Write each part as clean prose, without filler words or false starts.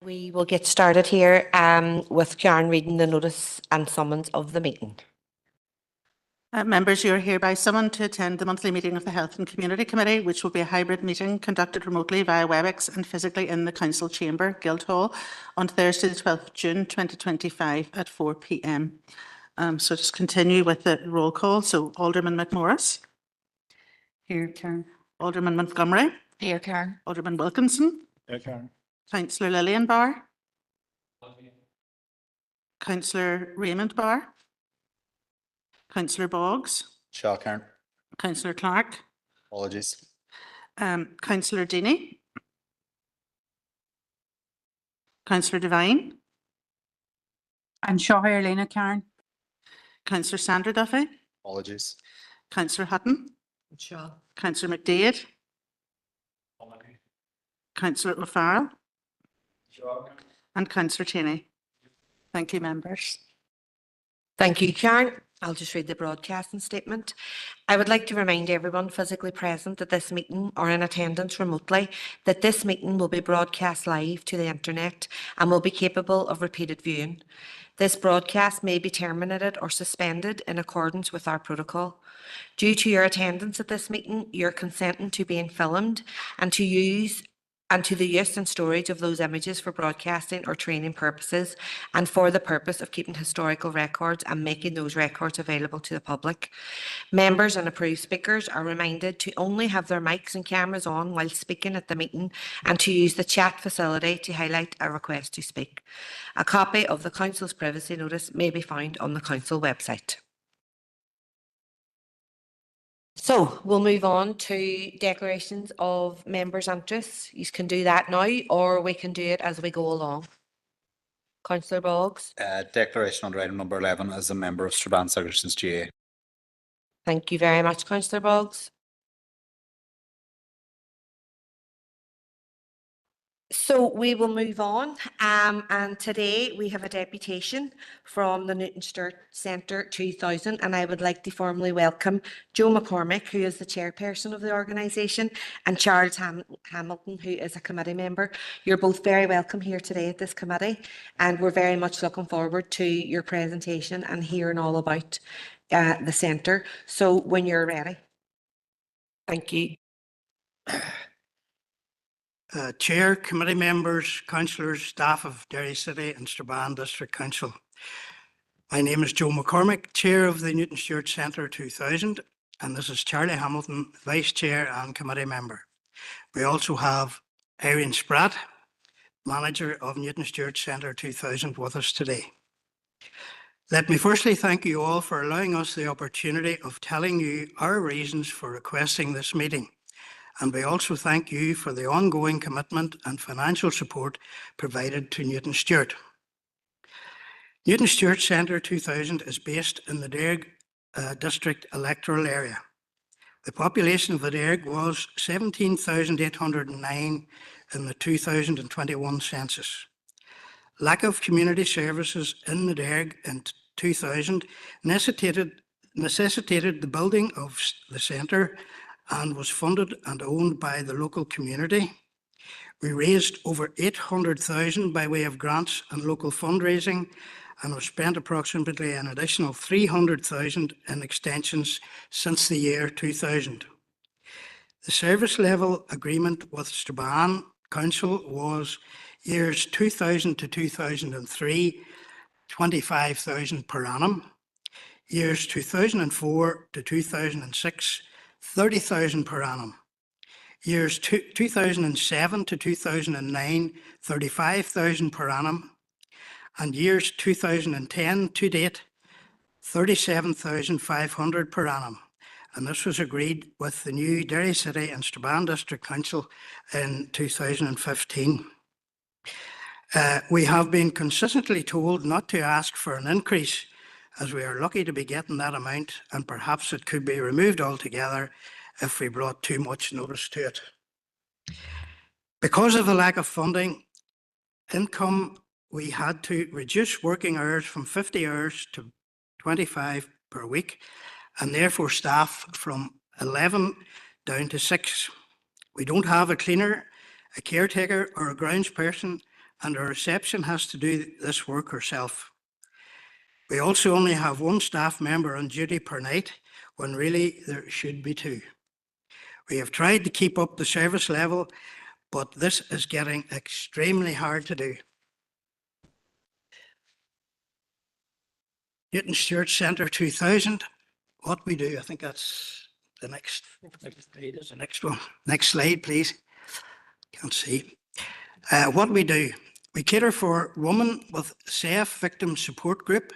We will get started here with Karen reading the notice and summons of the meeting. Members, you are hereby summoned to attend the monthly meeting of the Health and Community Committee, which will be a hybrid meeting conducted remotely via WebEx and physically in the Council Chamber, Guildhall, on Thursday the 12th of June 2025 at 4 p.m. So just continue with the roll call. So Alderman McMorris. Here, Karen. Alderman Montgomery. Here, Karen. Alderman Wilkinson. Here, Karen. Councillor Lillian Barr. Councillor Raymond Barr. Councillor Boggs. Shaw, Karen. Councillor Clark. Apologies. Councillor Deeney. Councillor Devine. I'm Shaw here, Lena, Karen. Councillor Sandra Duffy. Apologies. Councillor Hutton. Shaw. Councillor McDade. Councillor O'Farrell. And Councillor Cheney. Thank you, members. Thank you, Karen. I'll just read the broadcasting statement. I would like to remind everyone physically present at this meeting or in attendance remotely that this meeting will be broadcast live to the internet and will be capable of repeated viewing. This broadcast may be terminated or suspended in accordance with our protocol. Due to your attendance at this meeting, you're consenting to being filmed and to the use and storage of those images for broadcasting or training purposes and for the purpose of keeping historical records and making those records available to the public. Members and approved speakers are reminded to only have their mics and cameras on while speaking at the meeting and to use the chat facility to highlight a request to speak. A copy of the Council's privacy notice may be found on the Council website. So we'll move on to declarations of members' interests. You can do that now, or we can do it as we go along. Councillor Boggs. Declaration under item number 11 as a member of Strabane Sigerson's GA. Thank you very much, Councillor Boggs. So we will move on, and today we have a deputation from the Newton Stewart Centre 2000, and I would like to formally welcome Joe McCormick, who is the chairperson of the organisation, and Charles Hamilton, who is a committee member. You're both very welcome here today at this committee, and we're very much looking forward to your presentation and hearing all about the centre. So when you're ready. Thank you. Chair, committee members, councillors, staff of Derry City and Strabane District Council. My name is Joe McCormick, Chair of the Newton Stewart Centre 2000, and this is Charlie Hamilton, Vice Chair and Committee Member. We also have Irene Spratt, Manager of Newton Stewart Centre 2000 with us today. Let me firstly thank you all for allowing us the opportunity of telling you our reasons for requesting this meeting. And we also thank you for the ongoing commitment and financial support provided to Newton Stewart. Newton Stewart Centre 2000 is based in the Derg District electoral area. The population of the Derg was 17,809 in the 2021 census. Lack of community services in the Derg in 2000 necessitated the building of the centre and was funded and owned by the local community. We raised over 800,000 by way of grants and local fundraising, and have spent approximately an additional 300,000 in extensions since the year 2000. The service level agreement with Strabane Council was years 2000 to 2003, 25,000 per annum. Years 2004 to 2006, 30,000 per annum. Years 2007 to 2009, 35,000 per annum. And years 2010 to date, 37,500 per annum. And this was agreed with the new Derry City and Strabane District Council in 2015. We have been consistently told not to ask for an increase, as we are lucky to be getting that amount, and perhaps it could be removed altogether if we brought too much notice to it. Because of the lack of funding income, we had to reduce working hours from 50 hours to 25 per week, and therefore staff from 11 down to 6. We don't have a cleaner, a caretaker or a grounds person, and our reception has to do this work herself. We also only have one staff member on duty per night, when really there should be two. We have tried to keep up the service level, but this is getting extremely hard to do. Newton Stewart Centre 2000, what we do, I think that's the next one. Next slide, please. Can't see. What we do, we cater for women with safe victim support group,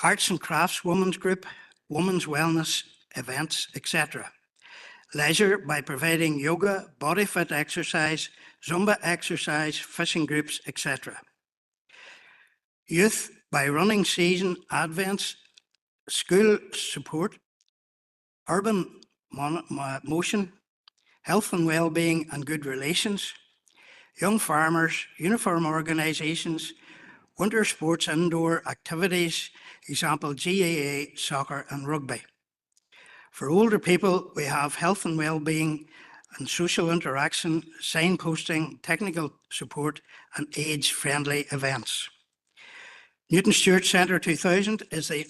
arts and crafts women's group, women's wellness events, etc. Leisure by providing yoga, body fit exercise, Zumba exercise, fishing groups, etc. Youth by running season advents, school support, urban motion, health and well-being and good relations, young farmers, uniform organisations, winter sports indoor activities, example GAA, soccer and rugby. For older people, we have health and well-being and social interaction, signposting, technical support and age-friendly events. Newton Stewart Centre 2000 is the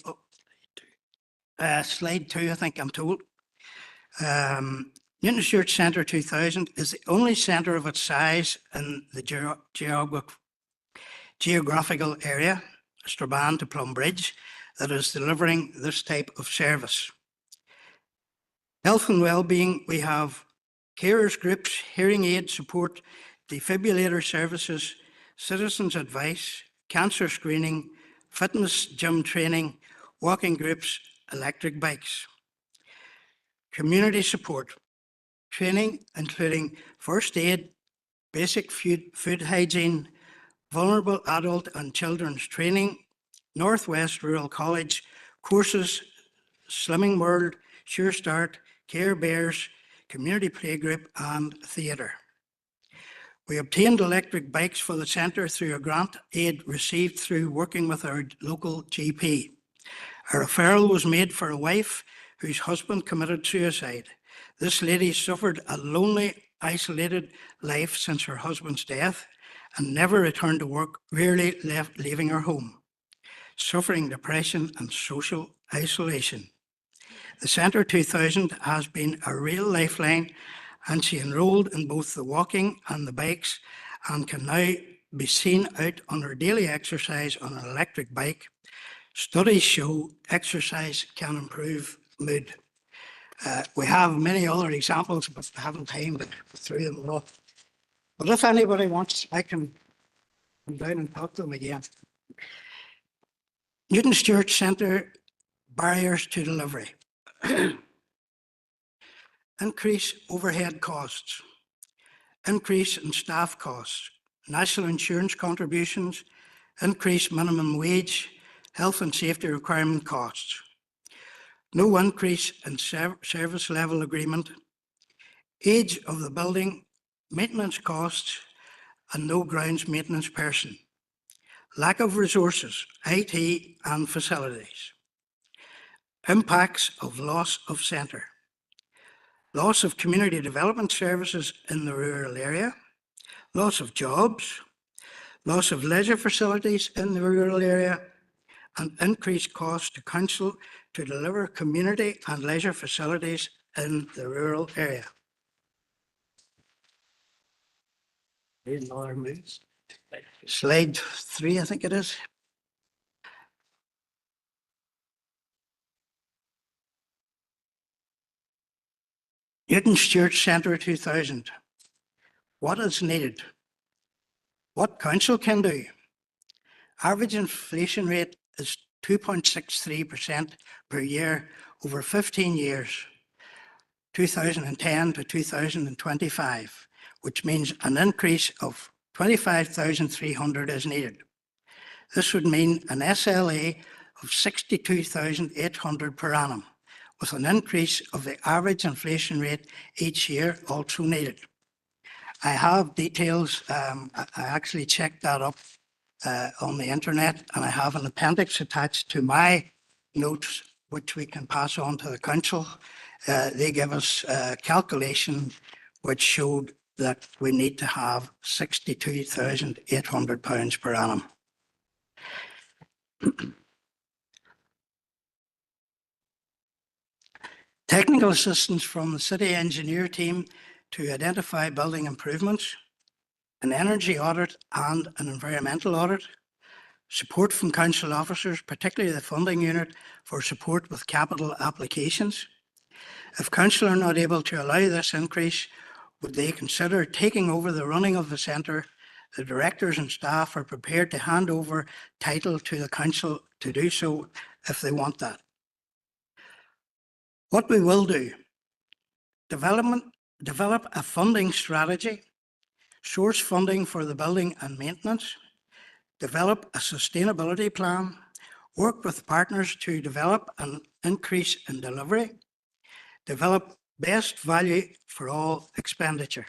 slide 2, I think I'm told. Newton Stewart Centre 2000 is the only centre of its size in the geographical area, Strabane to Plumbridge, that is delivering this type of service. Health and well-being, we have carers groups, hearing aid support, defibrillator services, citizens advice, cancer screening, fitness gym training, walking groups, electric bikes. Community support, training including first aid, basic food hygiene, vulnerable adult and children's training, Northwest Rural College, courses, Slimming World, Sure Start, Care Bears, community playgroup and theatre. We obtained electric bikes for the centre through a grant aid received through working with our local GP. A referral was made for a wife whose husband committed suicide. This lady suffered a lonely, isolated life since her husband's death and never returned to work, rarely leaving her home, suffering depression and social isolation. The Centre 2000 has been a real lifeline, and she enrolled in both the walking and the bikes and can now be seen out on her daily exercise on an electric bike. Studies show exercise can improve mood. We have many other examples, but I haven't time to go through them all. But if anybody wants, I can come down and talk to them again. Newton Stewart Centre, barriers to delivery. Increase overhead costs, increase in staff costs, national insurance contributions, increase minimum wage, health and safety requirement costs. No increase in service level agreement, age of the building, maintenance costs, and no grounds maintenance person. Lack of resources, IT and facilities. Impacts of loss of centre. Loss of community development services in the rural area. Loss of jobs. Loss of leisure facilities in the rural area. And increased costs to council to deliver community and leisure facilities in the rural area. Slide 3, I think it is. Newton Stewart Centre 2000. What is needed? What council can do? Average inflation rate is 2.63% per year over 15 years, 2010 to 2025, which means an increase of 25,300 is needed. This would mean an SLA of 62,800 per annum, with an increase of the average inflation rate each year also needed. I have details, I actually checked that up on the internet, and I have an appendix attached to my notes, which we can pass on to the council. They give us a calculation which showed that we need to have £62,800 per annum. Technical assistance from the city engineer team to identify building improvements, an energy audit and an environmental audit, support from council officers, particularly the funding unit, for support with capital applications. If council are not able to allow this increase, would they consider taking over the running of the centre? The directors and staff are prepared to hand over title to the council to do so if they want that. What we will do, develop a funding strategy, source funding for the building and maintenance, develop a sustainability plan, work with partners to develop an increase in delivery, develop best value for all expenditure.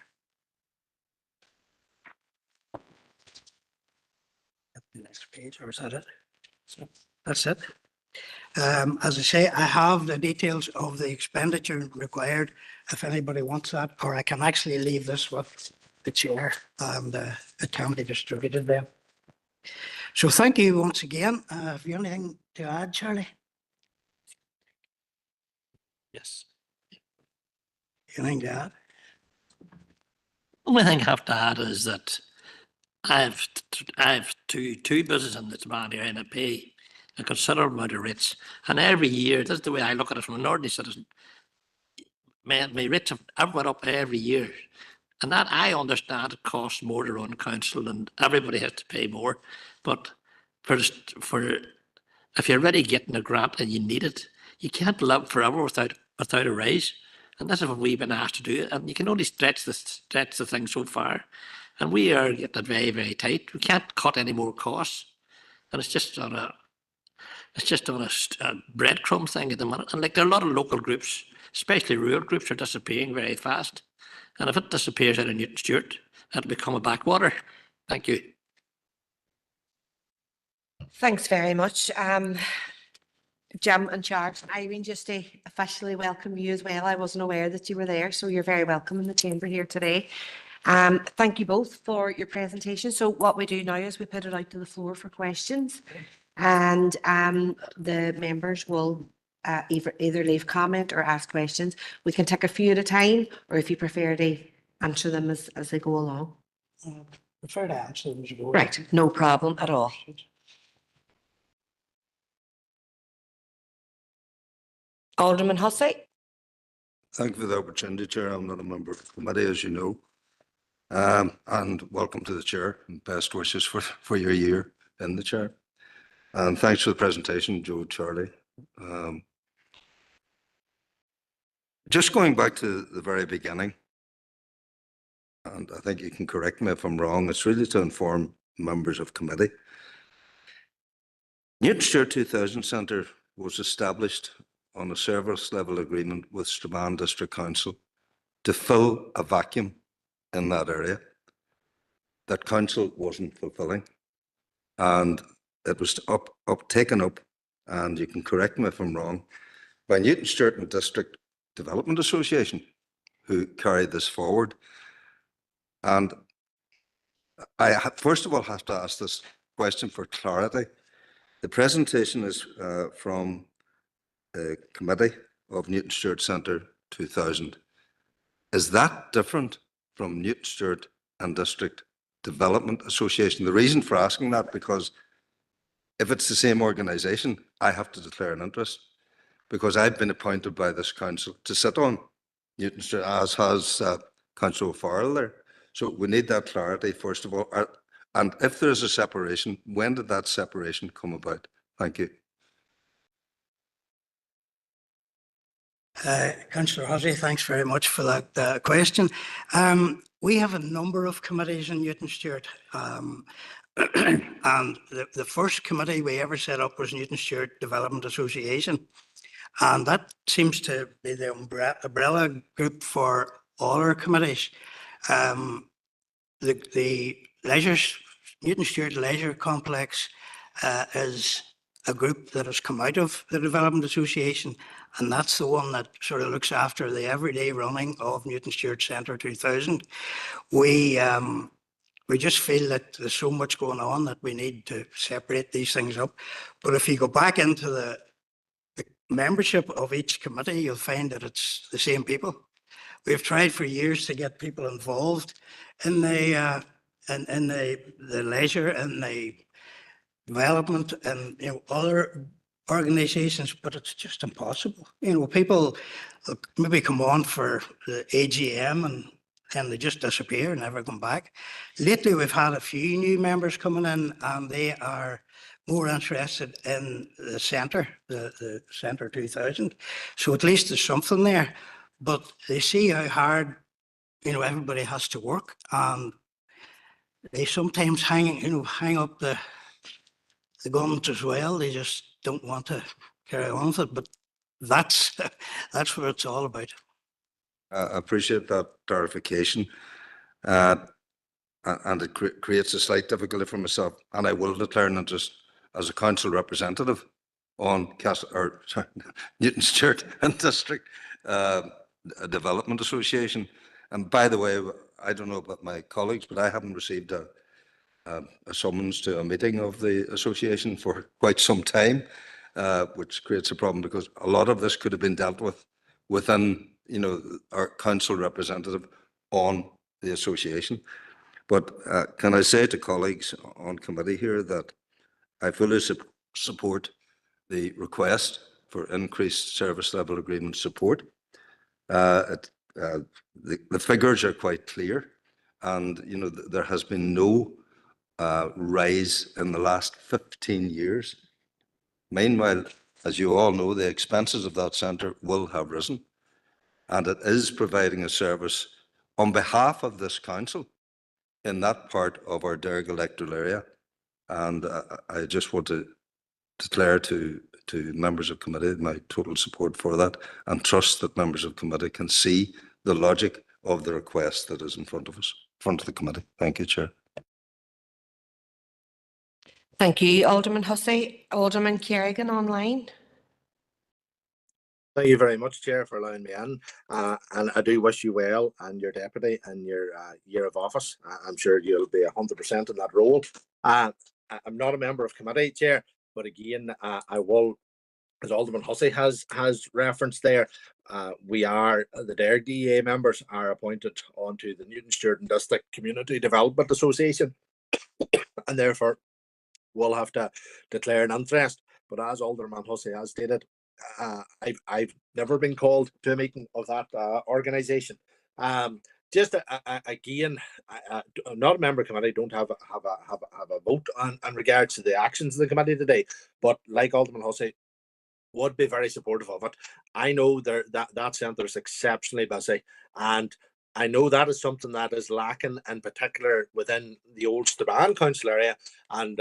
The next page, or is that it? That's it. As I say, I have the details of the expenditure required if anybody wants that, or I can actually leave this with the chair and it can be distributed then. So thank you once again. Have you anything to add, Charlie? Yes. Anything to add? Only thing I have to add is that I have two businesses in this demand area and I pay a considerable amount of rates. And every year, this is the way I look at it from an ordinary citizen. My rates have went up every year. And that I understand it costs more to run council and everybody has to pay more. But for if you're already getting a grant and you need it, you can't live forever without a raise. And this is what we've been asked to do. And you can only stretch the thing so far. And we are getting it very, very tight. We can't cut any more costs. And it's just on a breadcrumb thing at the minute. And like there are a lot of local groups, especially rural groups, are disappearing very fast. And if it disappears out of Newton Stewart, it'll become a backwater. Thank you. Thanks very much. Jim and Charles, Irene, just to officially welcome you as well. I wasn't aware that you were there, so you're very welcome in the chamber here today. Thank you both for your presentation. So what we do now is we put it out to the floor for questions, and the members will either leave comment or ask questions. We can take a few at a time, or if you prefer to answer them as they go along. Prefer to answer them as you go. Right, no problem at all. Alderman Hussey. Thank you for the opportunity, Chair. I'm not a member of the committee, as you know. And welcome to the Chair and best wishes for your year in the Chair. And thanks for the presentation, Joe, Charlie. Just going back to the very beginning, and I think you can correct me if I'm wrong, it's really to inform members of committee. Newton Stewart 2000 Centre was established on a service level agreement with Strabane District Council to fill a vacuum in that area that council wasn't fulfilling. And it was taken up, and you can correct me if I'm wrong, by Newton Stewart and District Development Association, who carried this forward. And I first of all have to ask this question for clarity. The presentation is from the committee of Newton Stewart Centre 2000. Is that different from Newton Stewart and District Development Association? The reason for asking that, because if it's the same organisation, I have to declare an interest, because I've been appointed by this council to sit on Newton Stewart, as has Councillor O'Farrell there. So we need that clarity, first of all. And if there is a separation, when did that separation come about? Thank you. Councillor Hussey, thanks very much for that question. We have a number of committees in Newton Stewart. And the first committee we ever set up was Newton Stewart Development Association. And that seems to be the umbrella group for all our committees. The Newton Stewart Leisure Complex is a group that has come out of the Development Association, and that's the one that sort of looks after the everyday running of Newton Stewart Centre 2000. We just feel that there's so much going on that we need to separate these things up. But if you go back into the membership of each committee, you'll find that it's the same people. We've tried for years to get people involved in the leisure and the development and other organisations, but it's just impossible. People maybe come on for the AGM and they just disappear and never come back. Lately, we've had a few new members coming in, and they are more interested in the centre, the Centre 2000. So at least there's something there. But they see how hard everybody has to work, and they sometimes hang up the guns as well. They just don't want to carry on with it. But that's what it's all about. I appreciate that clarification. And it creates a slight difficulty for myself. And I will declare an interest as a council representative on Newton Stewart and District Development Association. And by the way, I don't know about my colleagues, but I haven't received a summons to a meeting of the association for quite some time, which creates a problem because a lot of this could have been dealt with within, our council representative on the association. But can I say to colleagues on committee here that I fully support the request for increased service level agreement support. The figures are quite clear, and there has been no rise in the last 15 years. Meanwhile, as you all know, the expenses of that centre will have risen, and it is providing a service on behalf of this council in that part of our Derg electoral area. And I just want to declare to members of committee my total support for that, and trust that members of committee can see the logic of the request that is in front of us, in front of the committee. Thank you, Chair. Thank you, Alderman Hussey. Alderman Kerrigan online. Thank you very much, Chair, for allowing me in. And I do wish you well and your deputy in your year of office. I'm sure you'll be 100% in that role. I'm not a member of committee, Chair, but again, I will, as Alderman Hussey has referenced there, the Derg DEA members are appointed onto the Newton Stewart and District Community Development Association, and therefore will have to declare an interest. But as Alderman Hussey has stated, I've never been called to a meeting of that organisation. Just again, I'm not a member of committee. Don't have a vote on regards to the actions of the committee today. But like Alderman Hussey, would be very supportive of it. I know that centre is exceptionally busy, and I know that is something that is lacking, in particular within the old Strabane council area, and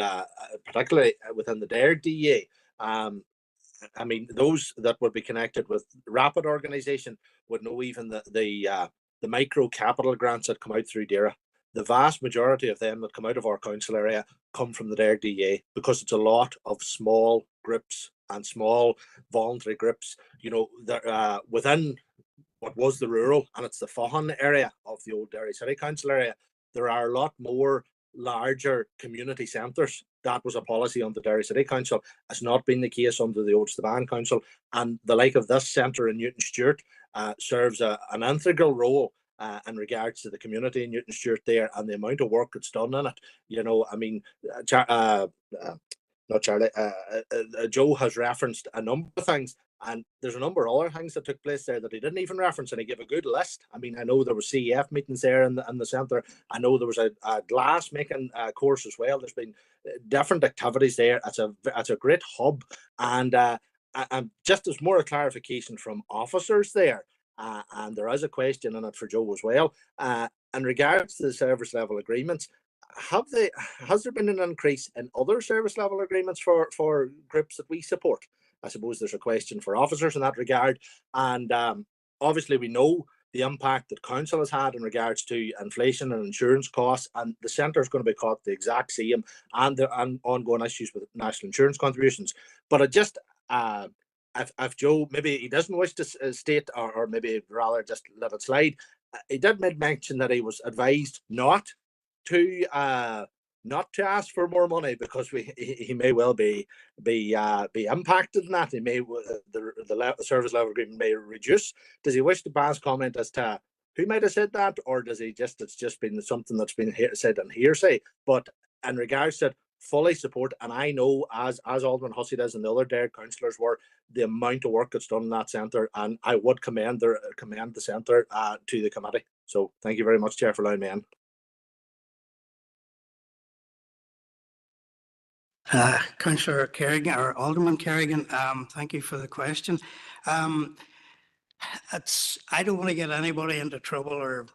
particularly within the Derg DEA. I mean, those that would be connected with Rapid organisation would know even the micro capital grants that come out through DERA. The vast majority of them that come out of our council area come from the Derg DEA, because it's a lot of small groups and small voluntary groups, that within what was the rural, and it's the Faughan area of the old Derry City Council area, there are a lot more larger community centres. That was a policy on the Derry City Council. It's not been the case under the old Strabane Council, and the like of this centre in Newton Stewart serves an integral role in regards to the community in Newton Stewart there, and the amount of work that's done in it. I mean, not Charlie, Joe has referenced a number of things, and there's a number of other things that took place there that he didn't even reference, and he gave a good list. I mean, I know there were CEF meetings there in the centre. I know there was a glass making course as well. There's been different activities there. It's a great hub, and just as more a clarification from officers there, and there is a question in it for Joe as well, in regards to the service level agreements. Has there been an increase in other service level agreements for groups that we support? I suppose there's a question for officers in that regard. And obviously we know the impact that council has had in regards to inflation and insurance costs, and the centre is going to be caught the exact same, and ongoing issues with national insurance contributions. But I just, if Joe, maybe he doesn't wish to state, or maybe rather just let it slide, he did mention that he was advised not to ask for more money, because he may well be impacted in that. He may the service level agreement may reduce. Does he wish to pass comment as to who might have said that, or does he just, it's just been something that's been said in hearsay? But in regards to fully support, and I know as Alderman Hussey does and the other DARE councillors were, the amount of work that's done in that centre, and I would commend the centre to the committee. So thank you very much, Chair, for allowing me in. Councillor Kerrigan, or Alderman Kerrigan, thank you for the question. I don't want to get anybody into trouble or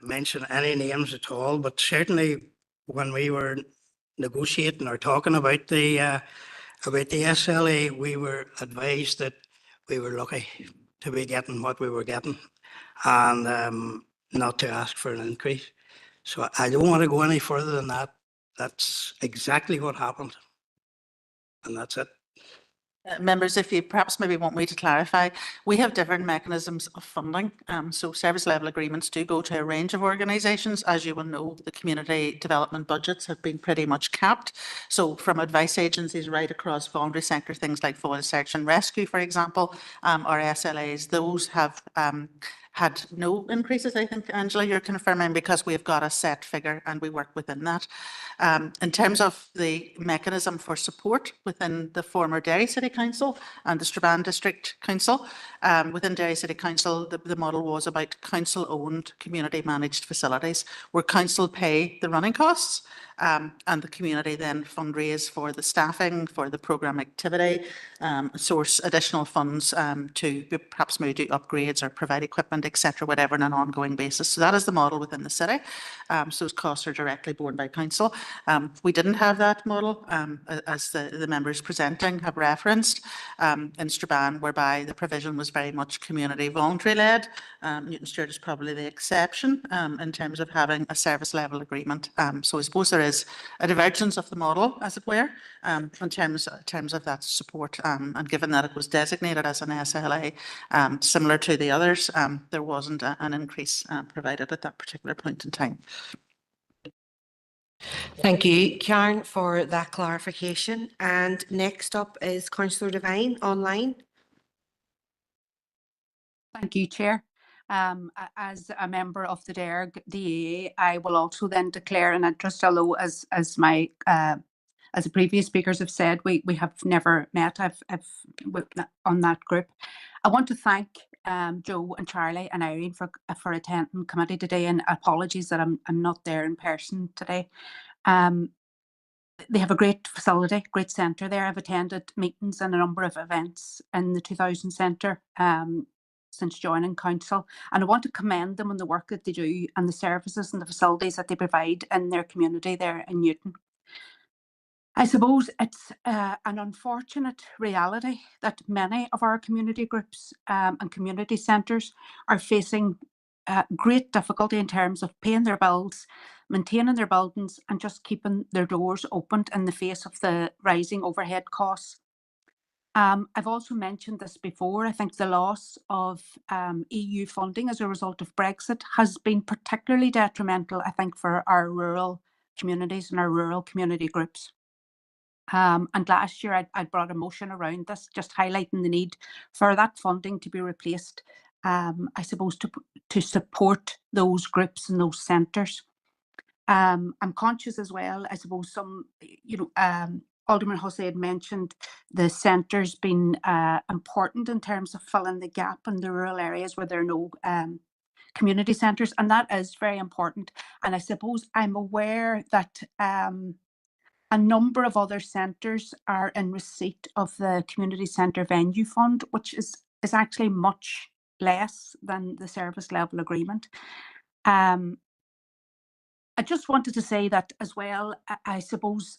mention any names at all, but certainly when we were negotiating or talking about the SLA, we were advised that we were lucky to be getting what we were getting, and not to ask for an increase. So I don't want to go any further than that. That's exactly what happened, and that's it. Members, if you perhaps maybe want me to clarify, we have different mechanisms of funding. So service level agreements do go to a range of organisations. As you will know, the community development budgets have been pretty much capped. So from advice agencies right across voluntary sector, things like fire, search and rescue, for example, or SLAs, those have had no increases. I think, Angela, you're confirming, because we've got a set figure and we work within that. In terms of the mechanism for support within the former Derry City Council and the Strabane District Council, within Derry City Council, the model was about council-owned, community-managed facilities, where council pay the running costs, and the community then fundraise for the staffing, for the programme activity, source additional funds to perhaps maybe do upgrades or provide equipment, etc., whatever, on an ongoing basis. So that is the model within the city. So those costs are directly borne by council. We didn't have that model, as the members presenting have referenced, in Strabane, whereby the provision was very much community voluntary led. Newton Stewart is probably the exception in terms of having a service level agreement. So I suppose there is a divergence of the model, as it were, in terms of that support. And given that it was designated as an SLA, similar to the others, there wasn't an increase provided at that particular point in time. Thank you, Karen, for that clarification. And next up is Councillor Devine online. Thank you, Chair. As a member of the DERG DA, I will also then declare an interest, although as the previous speakers have said, we have never met on that group. I want to thank Joe and Charlie and Irene for attending committee today, and apologies that I'm not there in person today. They have a great facility, great centre there. I've attended meetings and a number of events in the 2000 Centre since joining council, and I want to commend them on the work that they do and the services and the facilities that they provide in their community there in Newton. I suppose it's an unfortunate reality that many of our community groups and community centres are facing great difficulty in terms of paying their bills, maintaining their buildings, and just keeping their doors opened in the face of the rising overhead costs. I've also mentioned this before. I think the loss of EU funding as a result of Brexit has been particularly detrimental, I think, for our rural communities and our rural community groups. And last year I brought a motion around this, just highlighting the need for that funding to be replaced, I suppose, to support those groups and those centres. I'm conscious as well, I suppose, Alderman Hussey had mentioned the centres being important in terms of filling the gap in the rural areas where there are no community centres, and that is very important. And I suppose I'm aware that a number of other centres are in receipt of the Community Centre Venue Fund, which is actually much less than the service level agreement. I just wanted to say that as well, I suppose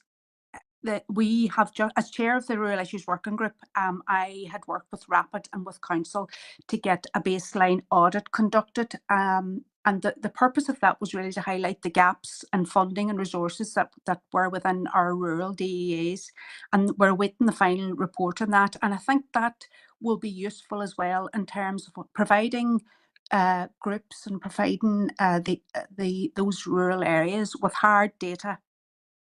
that we have just, as chair of the Rural Issues Working Group, I had worked with Rapid and with Council to get a baseline audit conducted. And the purpose of that was really to highlight the gaps in funding and resources that were within our rural DEAs. And we're waiting the final report on that. And I think that will be useful as well in terms of providing groups and providing those rural areas with hard data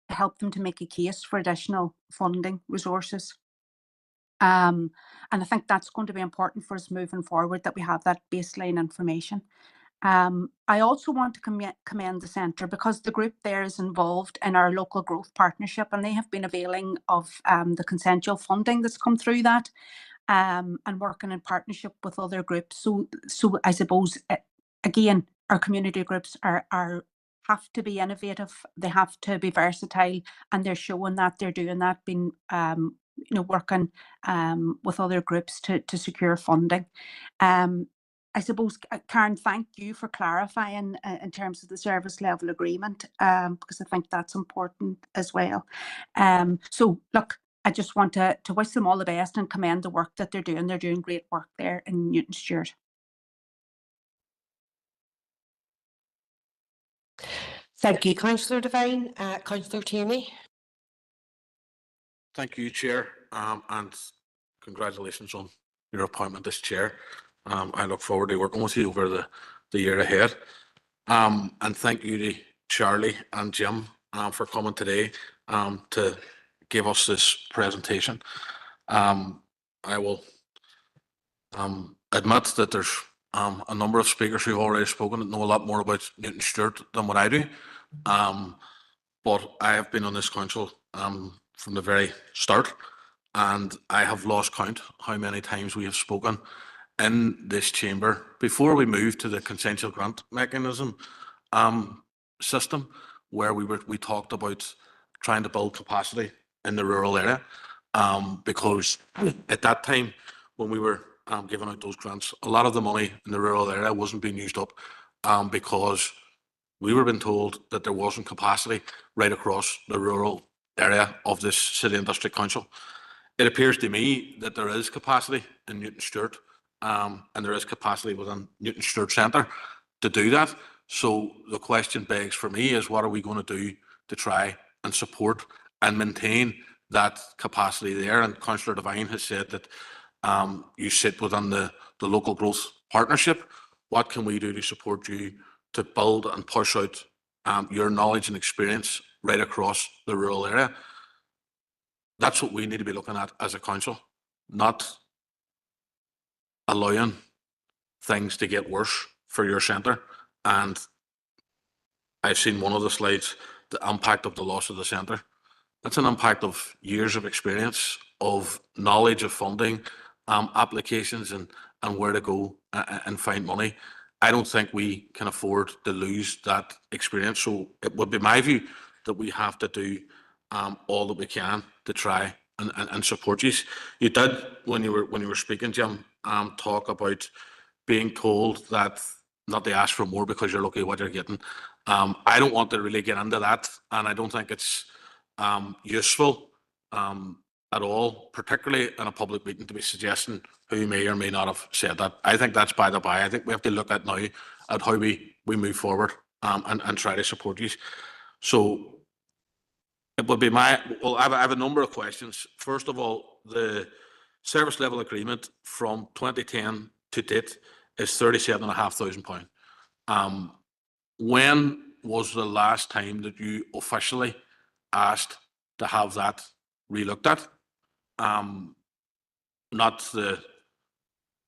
to help them to make a case for additional funding resources. And I think that's going to be important for us moving forward, that we have that baseline information. I also want to commend the centre, because the group there is involved in our local growth partnership, and they have been availing of the consensual funding that's come through that, and working in partnership with other groups. So I suppose, again, our community groups have to be innovative, they have to be versatile, and they're showing that they're doing that, being working with other groups to secure funding. I suppose, Karen, thank you for clarifying in terms of the service level agreement, because I think that's important as well. So look, I just want to wish them all the best and commend the work that they're doing. They're doing great work there in Newton Stewart. Thank you, Councillor Devine. Councillor Tierney. Thank you, Chair, and congratulations on your appointment as Chair. I look forward to working with you over the year ahead. And thank you to Charlie and Jim for coming today to give us this presentation. I will admit that there's a number of speakers who've already spoken that know a lot more about Newton Stewart than what I do. But I have been on this council from the very start, and I have lost count how many times we have spoken in this chamber before we moved to the consensual grant mechanism system, where we talked about trying to build capacity in the rural area, because at that time when we were giving out those grants, a lot of the money in the rural area wasn't being used up because we were being told that there wasn't capacity right across the rural area of this City and District Council. It appears to me that there is capacity in Newton Stewart, and there is capacity within Newton Stewart Centre to do that. So the question begs for me is, what are we going to do to try and support and maintain that capacity there? And Councillor Devine has said that you sit within the local growth partnership. What can we do to support you to build and push out your knowledge and experience right across the rural area? That's what we need to be looking at as a council, not allowing things to get worse for your centre. And I've seen one of the slides, the impact of the loss of the centre. That's an impact of years of experience, of knowledge of funding, applications, and where to go and find money. I don't think we can afford to lose that experience. So it would be my view that we have to do all that we can to try and support you. You did, when you were speaking, Jim, talk about being told that not to ask for more because you're lucky what you're getting. I don't want to really get into that, and I don't think it's useful at all, particularly in a public meeting, to be suggesting who may or may not have said that. I think that's by the by. I think we have to look at now at how we move forward and try to support you. So it would be I have a number of questions. First of all, the service level agreement from 2010 to date is £37,500. When was the last time that you officially asked to have that relooked at? Not the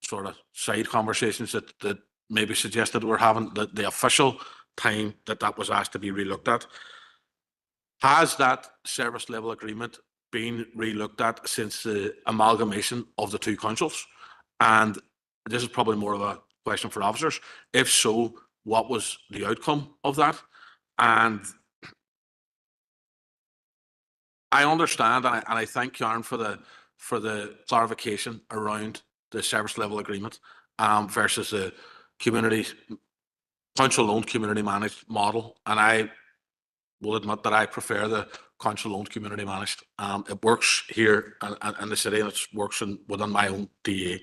sort of side conversations that maybe suggested we're having, the official time that was asked to be relooked at. Has that service level agreement been relooked at since the amalgamation of the two councils? And this is probably more of a question for officers. If so, what was the outcome of that? And I understand, and I thank Karen for the clarification around the service level agreement versus the council-owned community managed model. And I will admit that I prefer the council-owned, community managed. It works here in the city, and it works within my own DA.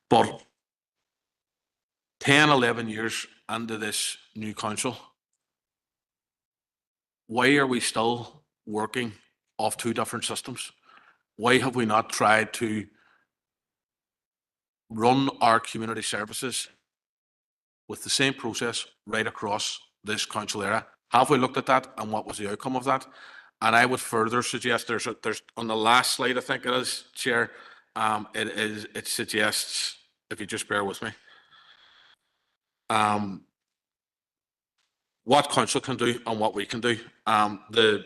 But 10, 11 years into this new council, why are we still working off two different systems? Why have we not tried to run our community services with the same process right across this council era? Have we looked at that, and what was the outcome of that? And I would further suggest there's on the last slide, I think it is, Chair, it suggests, if you just bear with me, what council can do and what we can do. The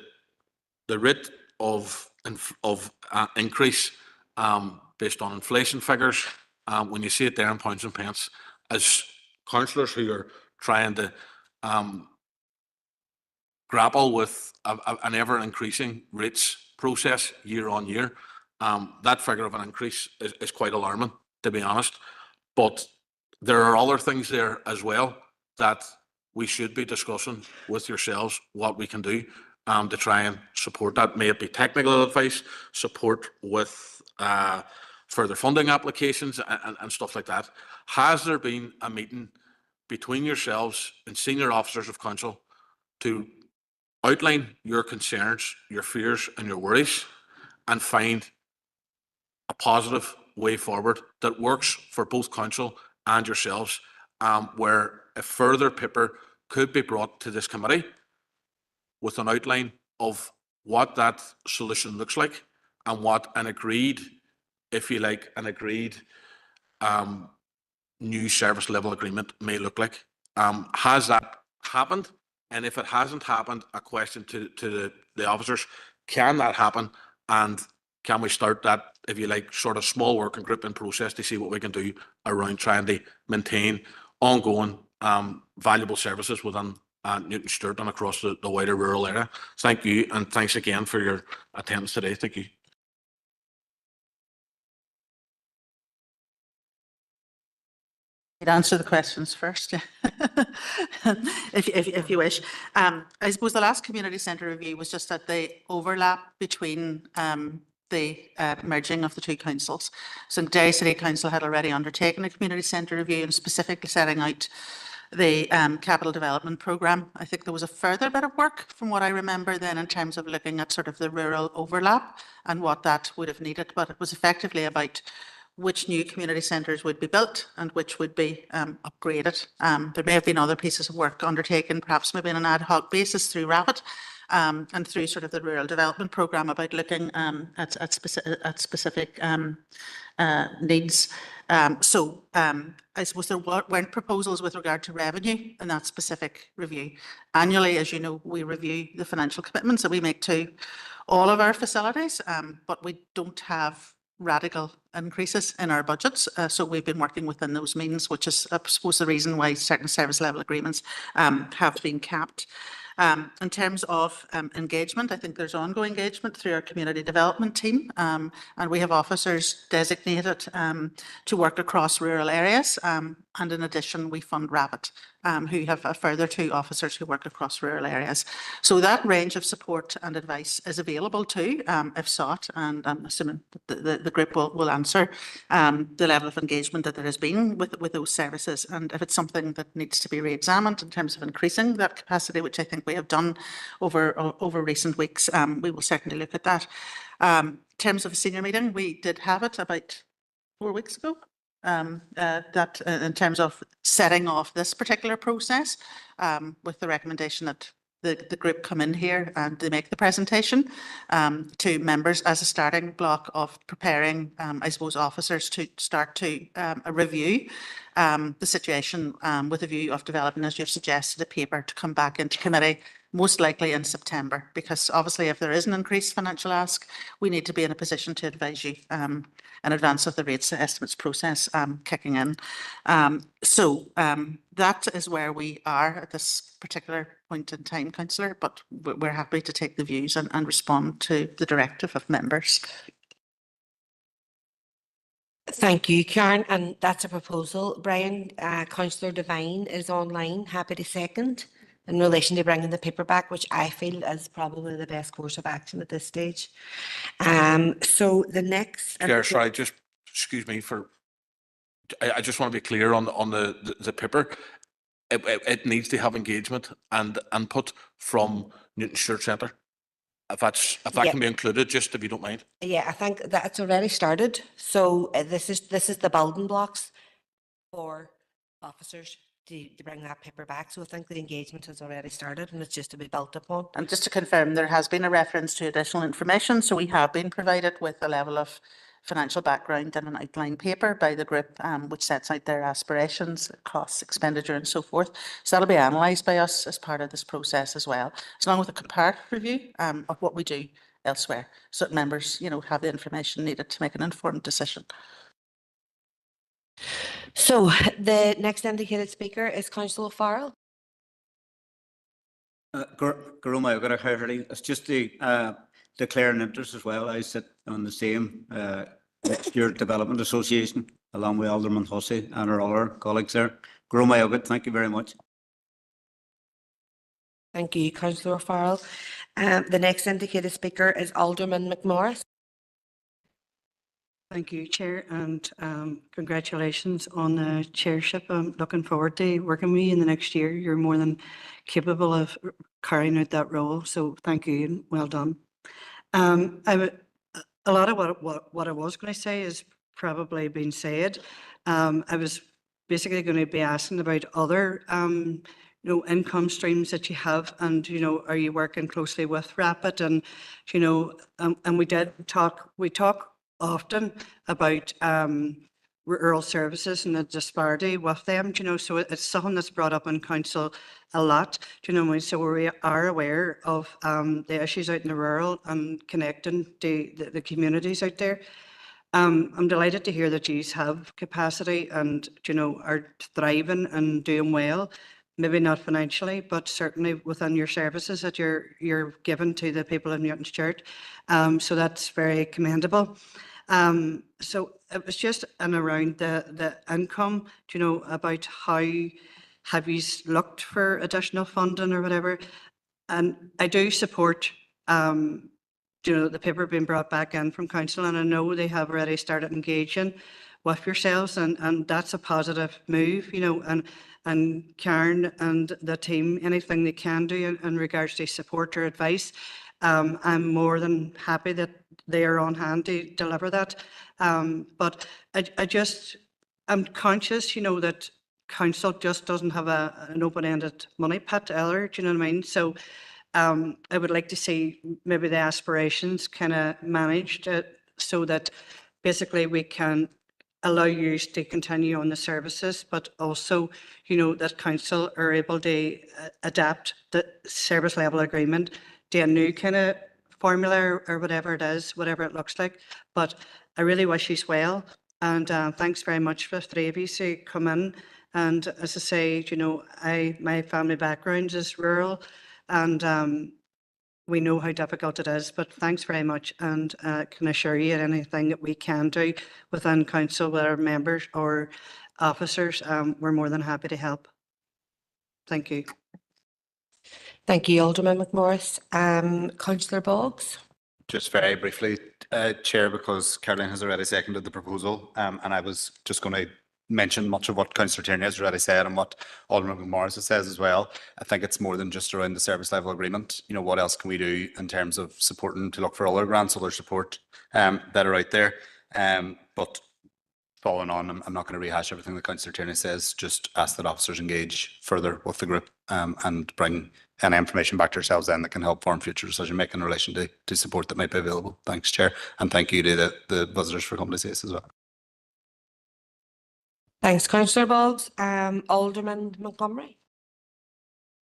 rate of increase based on inflation figures, when you see it there in pounds and pence, as councillors who are trying to grapple with an ever increasing rates process year on year, that figure of an increase is quite alarming, to be honest. But there are other things there as well that we should be discussing with yourselves what we can do to try and support that. May it be technical advice, support with further funding applications and stuff like that. Has there been a meeting between yourselves and senior officers of council to outline your concerns, your fears and your worries, and find a positive way forward that works for both council and yourselves, where a further paper could be brought to this committee with an outline of what that solution looks like and what an agreed, if you like, an agreed new service level agreement may look like. Has that happened? And if it hasn't happened, a question to the officers, can that happen? And can we start that, if you like, sort of small working group in process to see what we can do around trying to maintain ongoing valuable services within Newton Stewart and across the wider rural area? Thank you, and thanks again for your attendance today. Thank you. I'd answer the questions first, if you wish. I suppose the last community centre review was just at the overlap between the merging of the two councils. So Derry City Council had already undertaken a community centre review and specifically setting out the capital development programme. I think there was a further bit of work from what I remember then in terms of looking at sort of the rural overlap and what that would have needed, but it was effectively about which new community centres would be built and which would be upgraded. There may have been other pieces of work undertaken, perhaps maybe on an ad hoc basis through RAPID and through sort of the rural development programme about looking at specific needs. I suppose there weren't proposals with regard to revenue in that specific review. Annually, as you know, we review the financial commitments that we make to all of our facilities, but we don't have radical increases in our budgets. So we've been working within those means, which is, I suppose, the reason why certain service level agreements have been capped. In terms of engagement, I think there's ongoing engagement through our community development team, and we have officers designated to work across rural areas. And in addition, we fund RAPID, who have a further 2 officers who work across rural areas. So that range of support and advice is available too, if sought, and I'm assuming the group will answer the level of engagement that there has been with those services, and if it's something that needs to be re-examined in terms of increasing that capacity, which I think we have done over recent weeks, we will certainly look at that. In terms of a senior meeting, we did have it about 4 weeks ago. That in terms of setting off this particular process, with the recommendation that the group come in here and they make the presentation to members as a starting block of preparing, I suppose, officers to start to review the situation with a view of developing, as you've suggested, a paper to come back into committee most likely in September, because obviously if there is an increased financial ask, we need to be in a position to advise you in advance of the rates estimates process kicking in. That is where we are at this particular point in time, Councillor, but we're happy to take the views and respond to the directive of members. Thank you, Karen, and that's a proposal. Brian, Councillor Devine is online, happy to second. in relation to bringing the paper back, which I feel is probably the best course of action at this stage. So the next. Chair, sorry, just, excuse me for, I just want to be clear on the paper. It needs to have engagement and input from Newton Stewart Centre. If that Yeah. can be included, just if you don't mind. Yeah, I think that's already started. So this is the building blocks for officers to bring that paper back. So I think the engagement has already started and it's just to be built upon. And just to confirm, there has been a reference to additional information, so we have been provided with a level of financial background and an outline paper by the group, which sets out their aspirations, costs, expenditure and so forth. So that'll be analysed by us as part of this process as well, along with a comparative review of what we do elsewhere, so that members, have the information needed to make an informed decision. So the next indicated speaker is Councillor Farrell. It's just to declare an interest as well. I sit on the same Stewart Development Association along with Alderman Hussey and our other colleagues there. Thank you very much. Thank you, Councillor Farrell. The next indicated speaker is Alderman McMorris. Thank you, Chair, and congratulations on the chairship. I'm looking forward to working with you in the next year. You're more than capable of carrying out that role, so thank you and well done. A lot of what I was going to say is probably been said. I was basically going to be asking about other income streams that you have, and are you working closely with Rapid? And and we talk often about rural services and the disparity with them, so it's something that's brought up in council a lot, so we are aware of the issues out in the rural and connecting to the communities out there. I'm delighted to hear that you have capacity and, are thriving and doing well, maybe not financially, but certainly within your services that you're giving to the people of Newton Stewart. So that's very commendable. So it was just around the income, about how have you looked for additional funding or whatever? And I do support, the paper being brought back in from council, and I know they have already started engaging with yourselves, and that's a positive move, and Karen and the team, anything they can do in regards to support or advice, I'm more than happy that they are on hand to deliver that. But I'm conscious, that council just doesn't have an open-ended money pit either, do you know what I mean? So I would like to see maybe the aspirations kind of managed so that basically we can allow you to continue on the services, but also, that council are able to adapt the service level agreement to a new kind of formula or whatever it is, whatever it looks like. But I really wish you well, and thanks very much for the three of you to come in. And as I say, my family background is rural, and we know how difficult it is, but thanks very much, and can assure you anything that we can do within council with our members or officers, we're more than happy to help. Thank you. Thank you, Alderman McMorris. Councillor Boggs. Just very briefly, Chair, because Caroline has already seconded the proposal, and I was just going to mention much of what Councillor Tierney has already said and what Alderman McMorris says as well. I think it's more than just around the service level agreement. What else can we do in terms of supporting to look for other grants, other support that are out there? But following on, I'm not going to rehash everything that Councillor Tierney says, just ask that officers engage further with the group and bring any information back to yourselves then that can help form future decision making in relation to support that might be available. Thanks, Chair, and thank you to the visitors for coming to see us as well. Thanks, Councillor Boggs. Alderman Montgomery.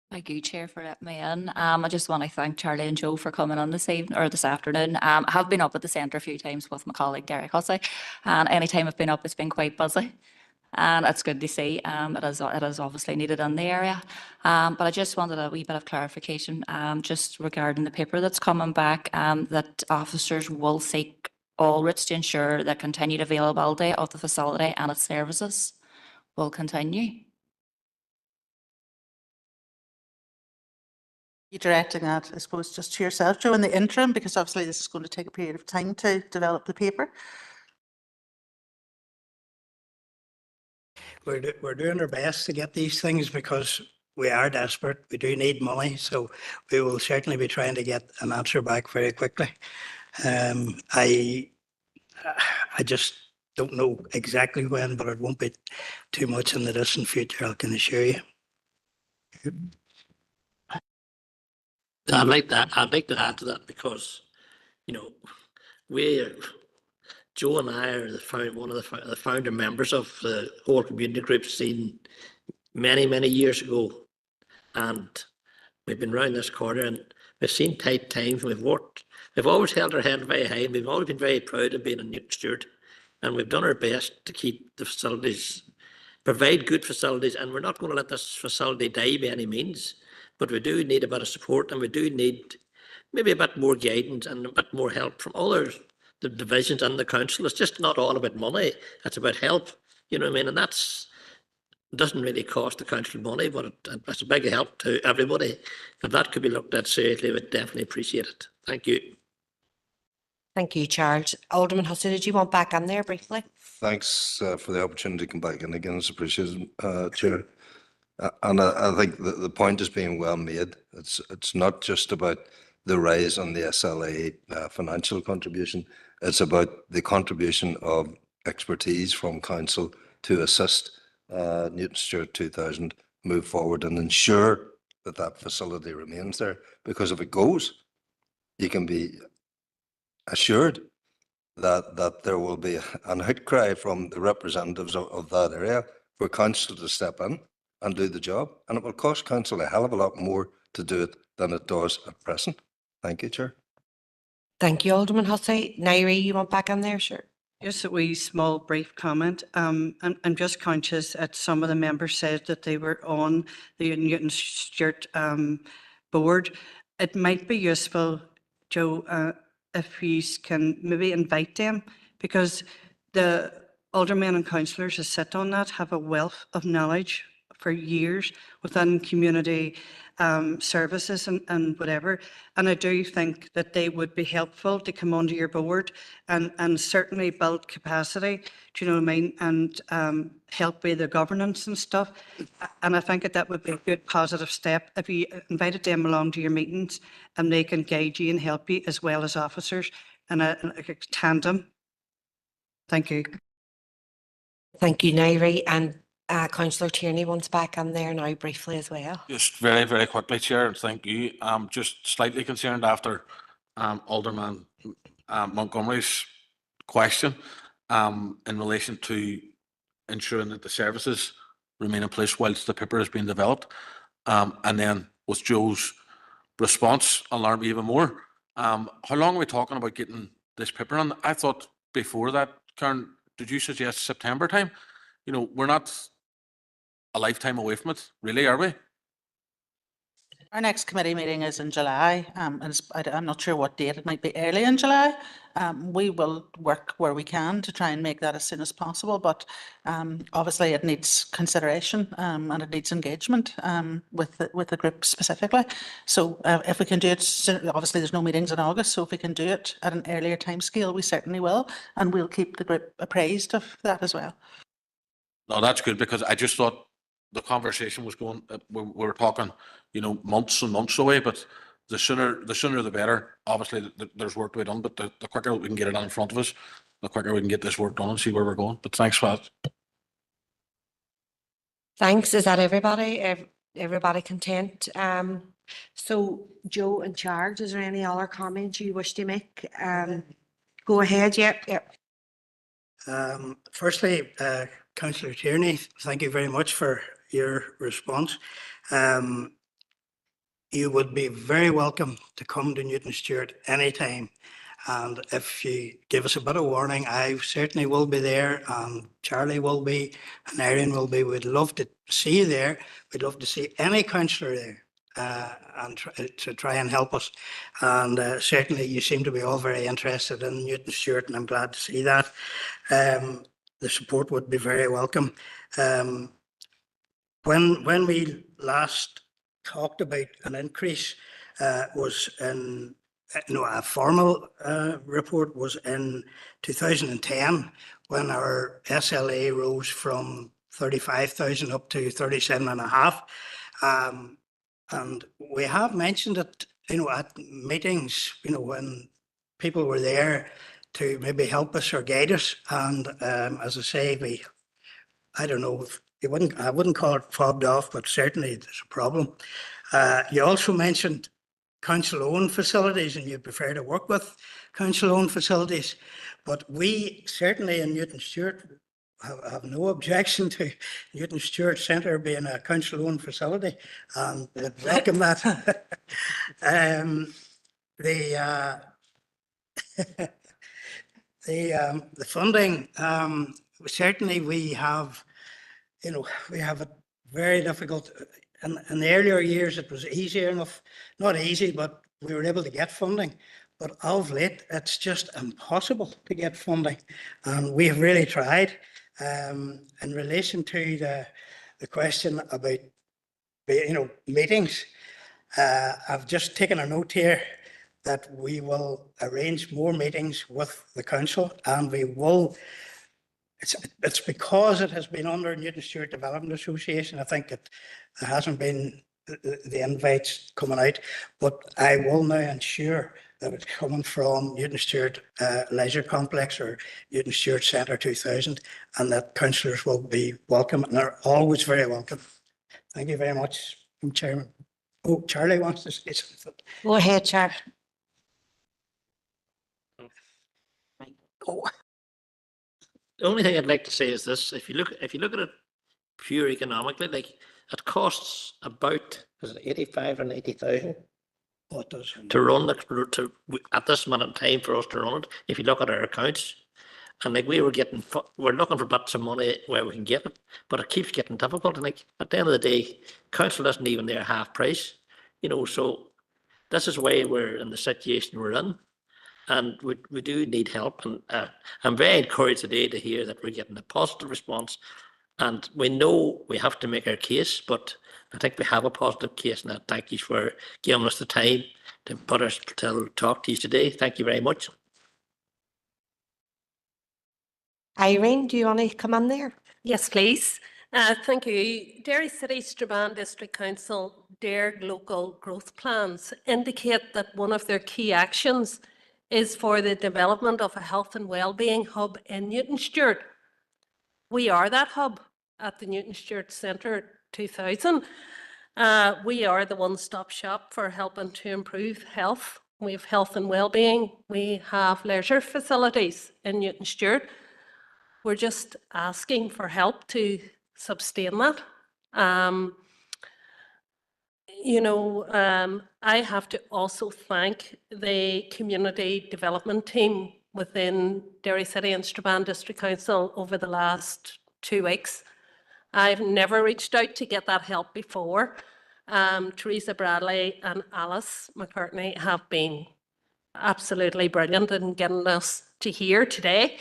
Thank you, Chair, for letting me in. I just want to thank Charlie and Joe for coming on this evening or this afternoon. I have been up at the centre a few times with my colleague Derek Hussey, and any time I've been up, it's been quite busy. And it's good to see. It is obviously needed in the area. But I just wanted a wee bit of clarification just regarding the paper that's coming back, that officers will seek all routes to ensure that continued availability of the facility and its services will continue. You directing that, I suppose, just to yourself, Joe, in the interim, because obviously this is going to take a period of time to develop the paper. We're doing our best to get these things because we are desperate. We do need money, so we will certainly be trying to get an answer back very quickly. I just don't know exactly when, but it won't be too much in the distant future, I can assure you. I'd like to add to that because, you know, Joe and I are one of the founder members of the whole community group scene many years ago. And we've been round this corner and we've seen tight times. We've always held our head very high and we've always been very proud of being a Newton Stewart. And we've done our best to keep the facilities, provide good facilities, and we're not going to let this facility die by any means. But we do need a bit of support and we do need maybe a bit more guidance and a bit more help from others, the divisions and the council. It's just not all about money, it's about help. You know what I mean? And it doesn't really cost the council money, but it's a big help to everybody. If that could be looked at seriously, we'd definitely appreciate it. Thank you. Thank you, Charles. Alderman Hussey, did you want back in there briefly? Thanks for the opportunity to come back in again. It's appreciated, Chair. And I think the point is being well made. It's not just about the rise on the SLA financial contribution. It's about the contribution of expertise from council to assist Newton Stewart 2000 move forward and ensure that that facility remains there. Because if it goes, you can be assured that there will be an outcry from the representatives of that area for council to step in and do the job. And it will cost council a hell of a lot more to do it than it does at present. Thank you, Chair. Thank you, Alderman Hussey. Nairi, you want back in there? Sure. Just a wee small brief comment. I'm just conscious that some of the members said that they were on the Newton Stewart board. It might be useful, Joe, if you can maybe invite them, because the aldermen and councillors who sit on that have a wealth of knowledge for years within community services and whatever. And I do think that they would be helpful to come onto your board and certainly build capacity, do you know what I mean? And help with the governance and stuff. And I think that would be a good positive step if you invited them along to your meetings and they can guide you and help you as well as officers in a tandem. Thank you. Thank you, Nairi. And Councillor Tierney wants back in there now briefly as well. Just very quickly, Chair, and thank you. I'm just slightly concerned after Alderman Montgomery's question in relation to ensuring that the services remain in place whilst the paper is being developed. And then with Joe's response alarmed me even more. How long are we talking about getting this paper on? I thought before that, Karen, did you suggest September time? You know, we're not a lifetime away from it, really, are we? Our next committee meeting is in July, and I'm not sure what date. It might be early in July. We will work where we can to try and make that as soon as possible, but obviously it needs consideration and it needs engagement with the group specifically. So if we can do it, obviously there's no meetings in August, so if we can do it at an earlier time scale, we certainly will, and we'll keep the group appraised of that as well. No, that's good, because I just thought the conversation was going, we were talking, you know, months and months away, but the sooner the better. Obviously, there's work to be done, but the quicker we can get it in front of us, the quicker we can get this work done and see where we're going. But thanks for that. Thanks. Is that everybody? Everybody content? So Joe and Charles, is there any other comments you wish to make? Go ahead. Yep. Firstly, Councillor Tierney, thank you very much for your response. You would be very welcome to come to Newton Stewart anytime. And if you give us a bit of warning, I certainly will be there, and Charlie will be, and Erin will be. We'd love to see you there. We'd love to see any councillor there and try and help us. And certainly you seem to be all very interested in Newton Stewart, and I'm glad to see that. The support would be very welcome. When we last talked about an increase, was in, a formal report was in 2010 when our SLA rose from 35,000 up to 37.5. And we have mentioned it, at meetings, when people were there to maybe help us or guide us. And as I say, I don't know if I wouldn't call it fobbed off, but certainly there's a problem. You also mentioned council-owned facilities, and you prefer to work with council-owned facilities. But we certainly in Newton Stewart have no objection to Newton Stewart Centre being a council-owned facility, and would welcome that. The funding, certainly we have it very difficult. In the earlier years, it was easier enough, not easy, but we were able to get funding. But of late, it's just impossible to get funding. And we have really tried. In relation to the question about, meetings, I've just taken a note here that we will arrange more meetings with the council, and we will. It's because it has been under Newton Stewart Development Association. I think there hasn't been the invites coming out, but I will now ensure that it's coming from Newton Stewart Leisure Complex or Newton Stewart Centre 2000, and that councillors will be welcome, and they're always very welcome. Thank you very much, Chairman. Oh, Charlie wants to say something. Go ahead, Chair. Oh. The only thing I'd like to say is this: if you look at it pure economically, like it costs about, is it 85 or 90,000 What does? to run at this minute in time for us to run it. If you look at our accounts, and like we're looking for bits of money where we can get it, but it keeps getting difficult. And like at the end of the day, council isn't even there half price, so this is why we're in the situation we're in. And we do need help, and I'm very encouraged today to hear that we're getting a positive response. And we know we have to make our case, but I think we have a positive case, and thank you for giving us the time to talk to you today. Thank you very much. Irene, do you want to come in there? Yes, please. Thank you. Derry City Strabane District Council DARE local growth plans indicate that one of their key actions is for the development of a health and wellbeing hub in Newton Stewart. We are that hub at the Newton Stewart Centre 2000. We are the one-stop shop for helping to improve health. We have health and wellbeing. We have leisure facilities in Newton Stewart. We're just asking for help to sustain that. I have to also thank the community development team within Derry City and Strabane District Council over the last 2 weeks. I've never reached out to get that help before. Teresa Bradley and Alice McCartney have been absolutely brilliant in getting us to here today.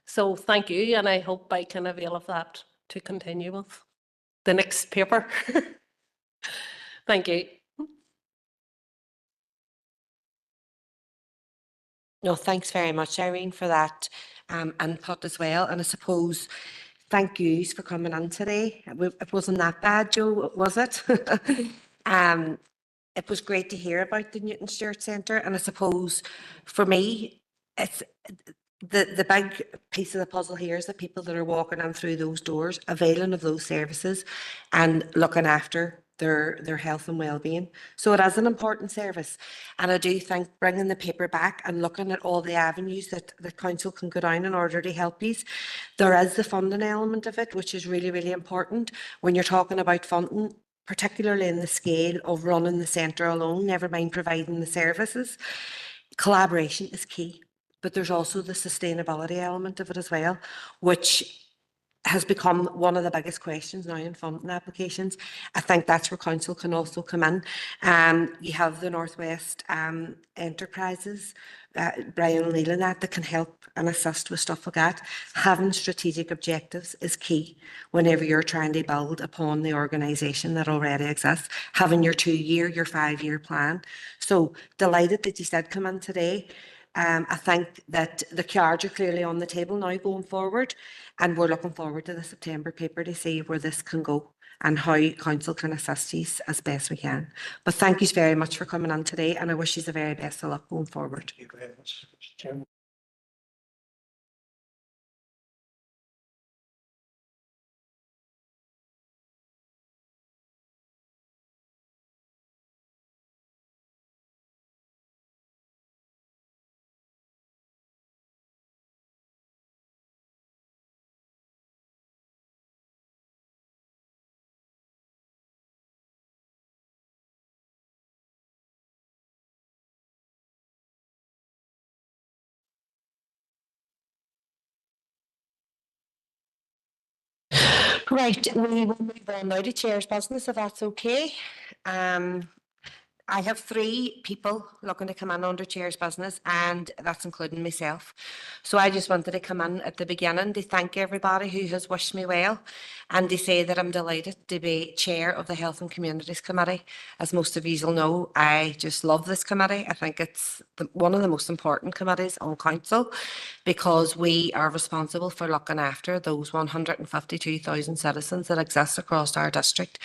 So thank you, and I hope I can avail of that to continue with the next paper. Thank you. No, thanks very much, Irene, for that input as well. And I suppose thank yous for coming in today. It wasn't that bad, Joe, was it? It was great to hear about the Newton Stewart Centre, and I suppose for me, it's the big piece of the puzzle here is the people that are walking in through those doors, availing of those services and looking after their health and well-being. So it is an important service. And I do think bringing the paper back and looking at all the avenues that the council can go down in order to help these, there is the funding element of it, which is really, really important when you're talking about funding, particularly in the scale of running the centre alone, never mind providing the services. Collaboration is key, but there's also the sustainability element of it as well, which has become one of the biggest questions now in funding applications. I think that's where council can also come in. You have the Northwest Enterprises, Brian O'Neill and that can help and assist with stuff like that. Having strategic objectives is key whenever you're trying to build upon the organisation that already exists. Having your 2-year, your 5-year plan. So delighted that you said come in today. I think that the cards are clearly on the table now going forward, and we're looking forward to the September paper to see where this can go and how council can assist you as best we can. But thank you very much for coming on today, and I wish you the very best of luck going forward. Thank you very much, Mr. Chairman. Right, we will move on now to chair's business, if that's okay. I have 3 people looking to come in under chair's business, and that's including myself. So I just wanted to come in at the beginning to thank everybody who has wished me well, and to say that I'm delighted to be chair of the Health and Communities Committee. As most of you will know, I just love this committee. I think it's one of the most important committees on council, because we are responsible for looking after those 152,000 citizens that exist across our district.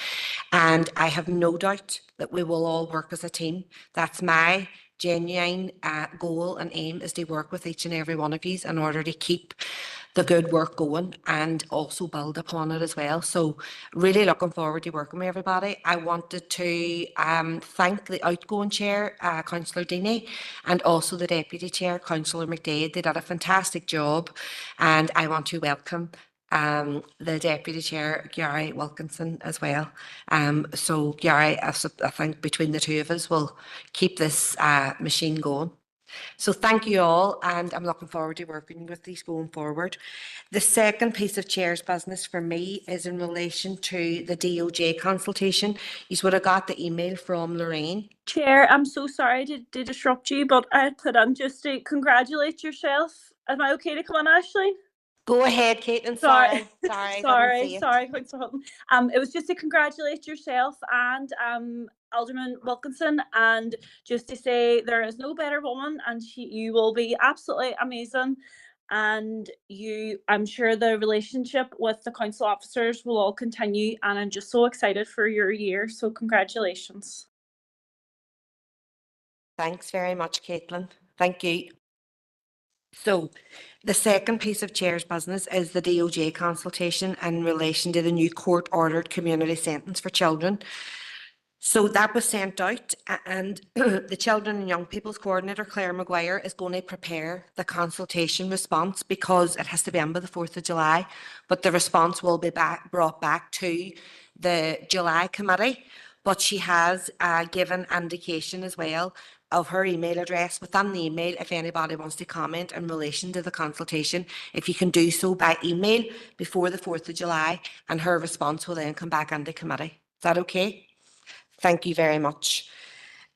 And I have no doubt that we will all work as a team. That's my genuine goal and aim, is to work with each and every one of you in order to keep the good work going and also build upon it as well. So really looking forward to working with everybody. I wanted to thank the outgoing chair, Councillor Deeney, and also the deputy chair, Councillor McDade. They did a fantastic job, and I want to welcome the deputy chair, Gary Wilkinson, as well. So Gary, I think between the two of us, will keep this machine going. So thank you all, and I'm looking forward to working with these going forward. The second piece of chair's business for me is in relation to the DOJ consultation. You would have got the email from Lorraine. Chair, I'm so sorry to disrupt you, but I had put on just to congratulate yourself. Am I okay to come on, Ashley? Go ahead, Caitlin. Sorry, sorry, Councillor Hutton. It was just to congratulate yourself and Alderman Wilkinson, and just to say there is no better woman, and you will be absolutely amazing. And I'm sure the relationship with the council officers will all continue, and I'm just so excited for your year. So congratulations. Thanks very much, Caitlin. Thank you. So the second piece of chair's business is the DOJ consultation in relation to the new court-ordered community sentence for children. So that was sent out, and the Children and Young People's Coordinator, Claire Maguire, is going to prepare the consultation response, because it has to be in by the 4th of July, but the response will be brought back to the July committee. But she has given indication as well of her email address within the email if anybody wants to comment in relation to the consultation. If you can do so by email before the 4th of July, and her response will then come back into committee. Is that okay? Thank you very much.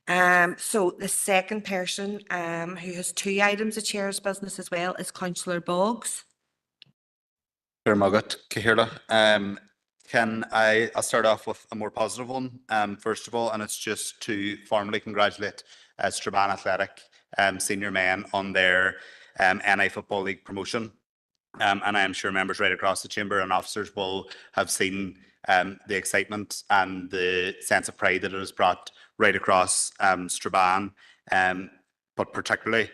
So the second person who has 2 items of chair's business as well is Councillor Boggs. Chair Mugget, Cahirla. I'll start off with a more positive one, first of all, and it's just to formally congratulate Strabane Athletic senior men on their NI Football League promotion. And I am sure members right across the chamber and officers will have seen the excitement and the sense of pride that it has brought right across Strabane, but particularly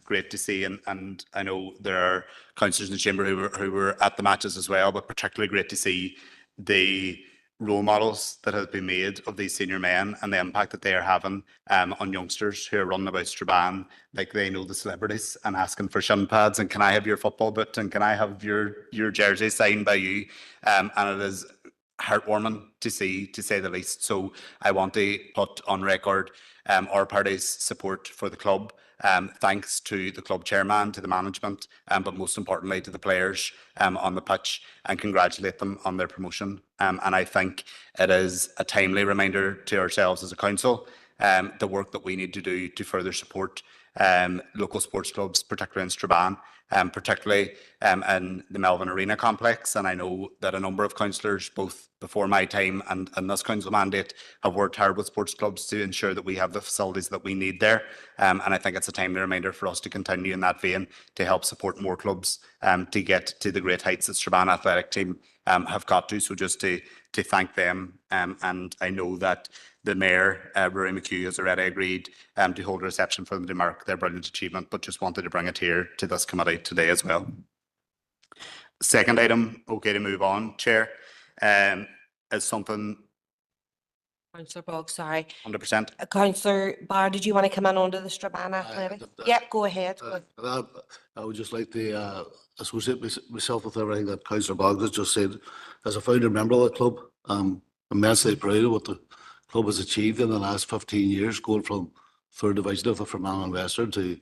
great to see, and I know there are councillors in the chamber who were at the matches as well, but particularly great to see the role models that have been made of these senior men and the impact that they are having on youngsters who are running about Strabane like they know the celebrities and asking for shin pads and can I have your football boot and can I have your jersey signed by you, and it is heartwarming to see, to say the least. So I want to put on record our party's support for the club Thanks to the club chairman, to the management, but most importantly to the players on the pitch, and congratulate them on their promotion. And I think it is a timely reminder to ourselves as a council the work that we need to do to further support local sports clubs, particularly in Strabane, particularly in the Melbourne Arena complex. And I know that a number of councillors, both before my time and this council mandate, have worked hard with sports clubs to ensure that we have the facilities that we need there. And I think it's a timely reminder for us to continue in that vein to help support more clubs to get to the great heights that Strabane Athletic Team have got to. So just to thank them. And I know that the Mayor, Rory McHugh, has already agreed to hold a reception for them to mark their brilliant achievement, but just wanted to bring it here to this committee today as well. Second item, okay to move on, Chair, is something. Councillor Boggs, sorry. 100%. Councillor Barr, did you want to come in onto the Strabane Athletic? Yep, go ahead. I would just like to associate myself with everything that Councillor Boggs has just said. As a founding member of the club, I'm immensely proud of what the club has achieved in the last 15 years, going from third division of the Fermanagh and Western to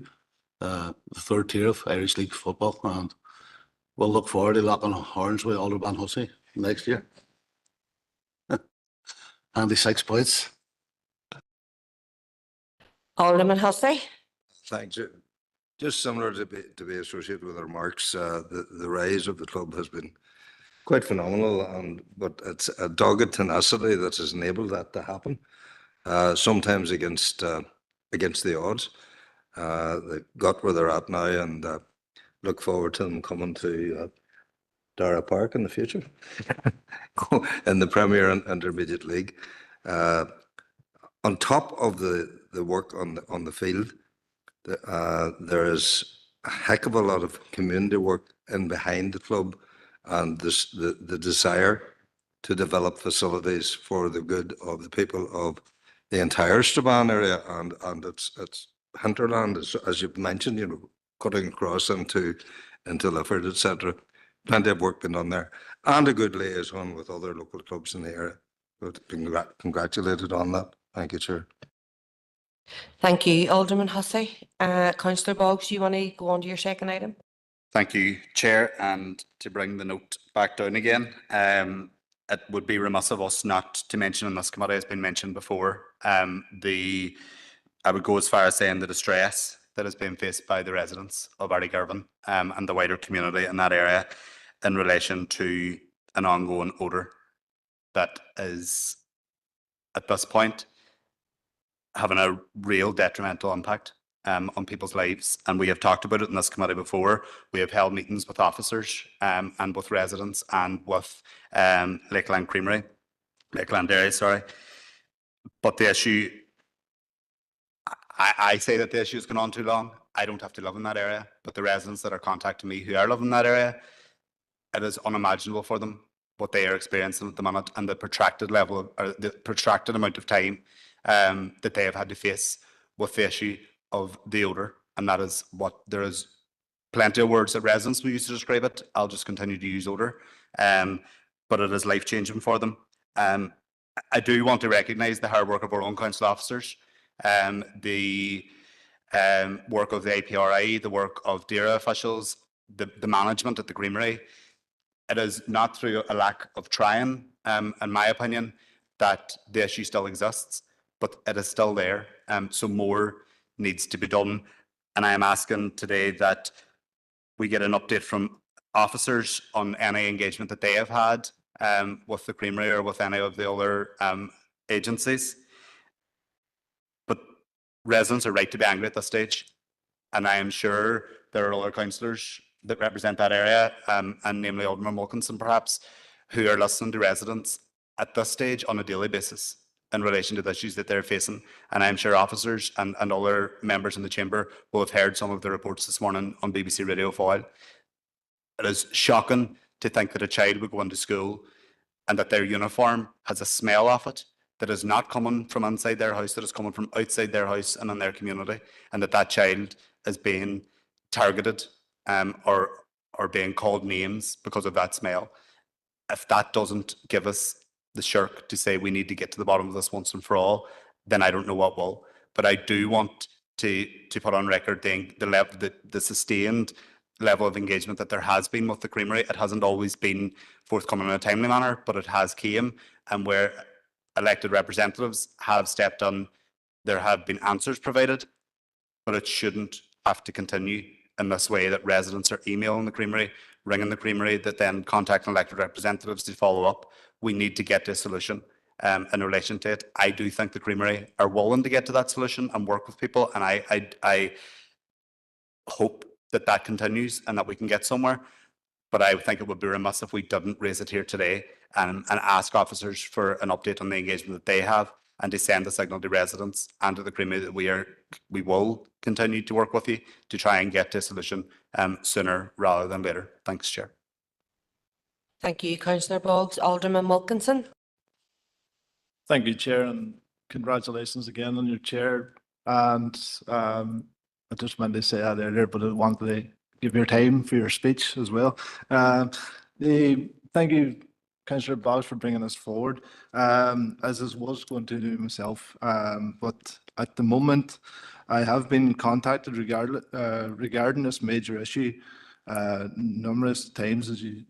the third tier of Irish League football. And we'll look forward to locking horns with Alderman Hussey next year. Handy 6 points. Alderman Hussey. Thanks. Just similar to be associated with our remarks, the rise of the club has been quite phenomenal, but it's a dogged tenacity that has enabled that to happen. Sometimes against the odds. They got where they're at now, and look forward to them coming to Dara Park in the future in the Premier and Intermediate League. On top of the work on the field, there is a heck of a lot of community work in behind the club, and the desire to develop facilities for the good of the people of the entire Strabane area and its hinterland, as you've mentioned, you know, cutting across into Lifford, etc. Plenty of work been done there, and a good liaison with other local clubs in the area. But congratulated on that. Thank you, Chair. Thank you, Alderman Hussey. Councillor Boggs, do you want to go on to your second item? Thank you, Chair. And to bring the note back down again, it would be remiss of us not to mention, and this committee has been mentioned before, I would go as far as saying the distress that has been faced by the residents of Artygirvan and the wider community in that area in relation to an ongoing odour that is, at this point, having a real detrimental impact on people's lives. And we have talked about it in this committee before. We have held meetings with officers and with residents and with Lakeland Dairy, sorry. But the issue, I say that the issue has gone on too long. I don't have to live in that area, but the residents that are contacting me who are living in that area, it is unimaginable for them what they are experiencing at the minute, and the protracted level or the protracted amount of time that they have had to face with the issue of the odour. And that is what there is plenty of words that residents will use to describe it. I'll just continue to use odour, but it is life changing for them. I do want to recognise the hard work of our own council officers, the work of the APRI, the work of DERA officials, the management at the Greenery. It is not through a lack of trying, in my opinion, that the issue still exists, but it is still there. So more needs to be done. And I am asking today that we get an update from officers on any engagement that they have had with the Creamery or with any of the other agencies. But residents are right to be angry at this stage. And I am sure there are other councillors that represent that area, and namely Alderman Wilkinson perhaps, who are listening to residents at this stage on a daily basis in relation to the issues that they're facing. And I'm sure officers and other members in the chamber will have heard some of the reports this morning on BBC Radio Foyle. It is shocking to think that a child would go into school and that their uniform has a smell of it that is not coming from inside their house, that is coming from outside their house and in their community, and that child is being targeted or being called names because of that smell. If that doesn't give us the shirk to say we need to get to the bottom of this once and for all, then I don't know what will. But I do want to put on record the level, the sustained level of engagement that there has been with the Creamery. It hasn't always been forthcoming in a timely manner, but it has came, and where elected representatives have stepped in, there have been answers provided, but it shouldn't have to continue in this way, that residents are emailing the Creamery, ringing the Creamery, that then contacting elected representatives to follow up. We need to get to a solution in relation to it. I do think the Creamery are willing to get to that solution and work with people, and I hope that that continues and that we can get somewhere. But I think it would be remiss if we didn't raise it here today and ask officers for an update on the engagement that they have, and to send a signal to residents and to the Creamery that we will continue to work with you to try and get to a solution sooner rather than later. Thanks, Chair. Thank you, Councillor Boggs. Alderman Wilkinson. Thank you, Chair, and congratulations again on your chair. And I just meant to say that earlier, but I wanted to give your time for your speech as well. Thank you, Councillor Boggs, for bringing us forward, as I was going to do myself. But at the moment, I have been contacted regarding this major issue numerous times, as you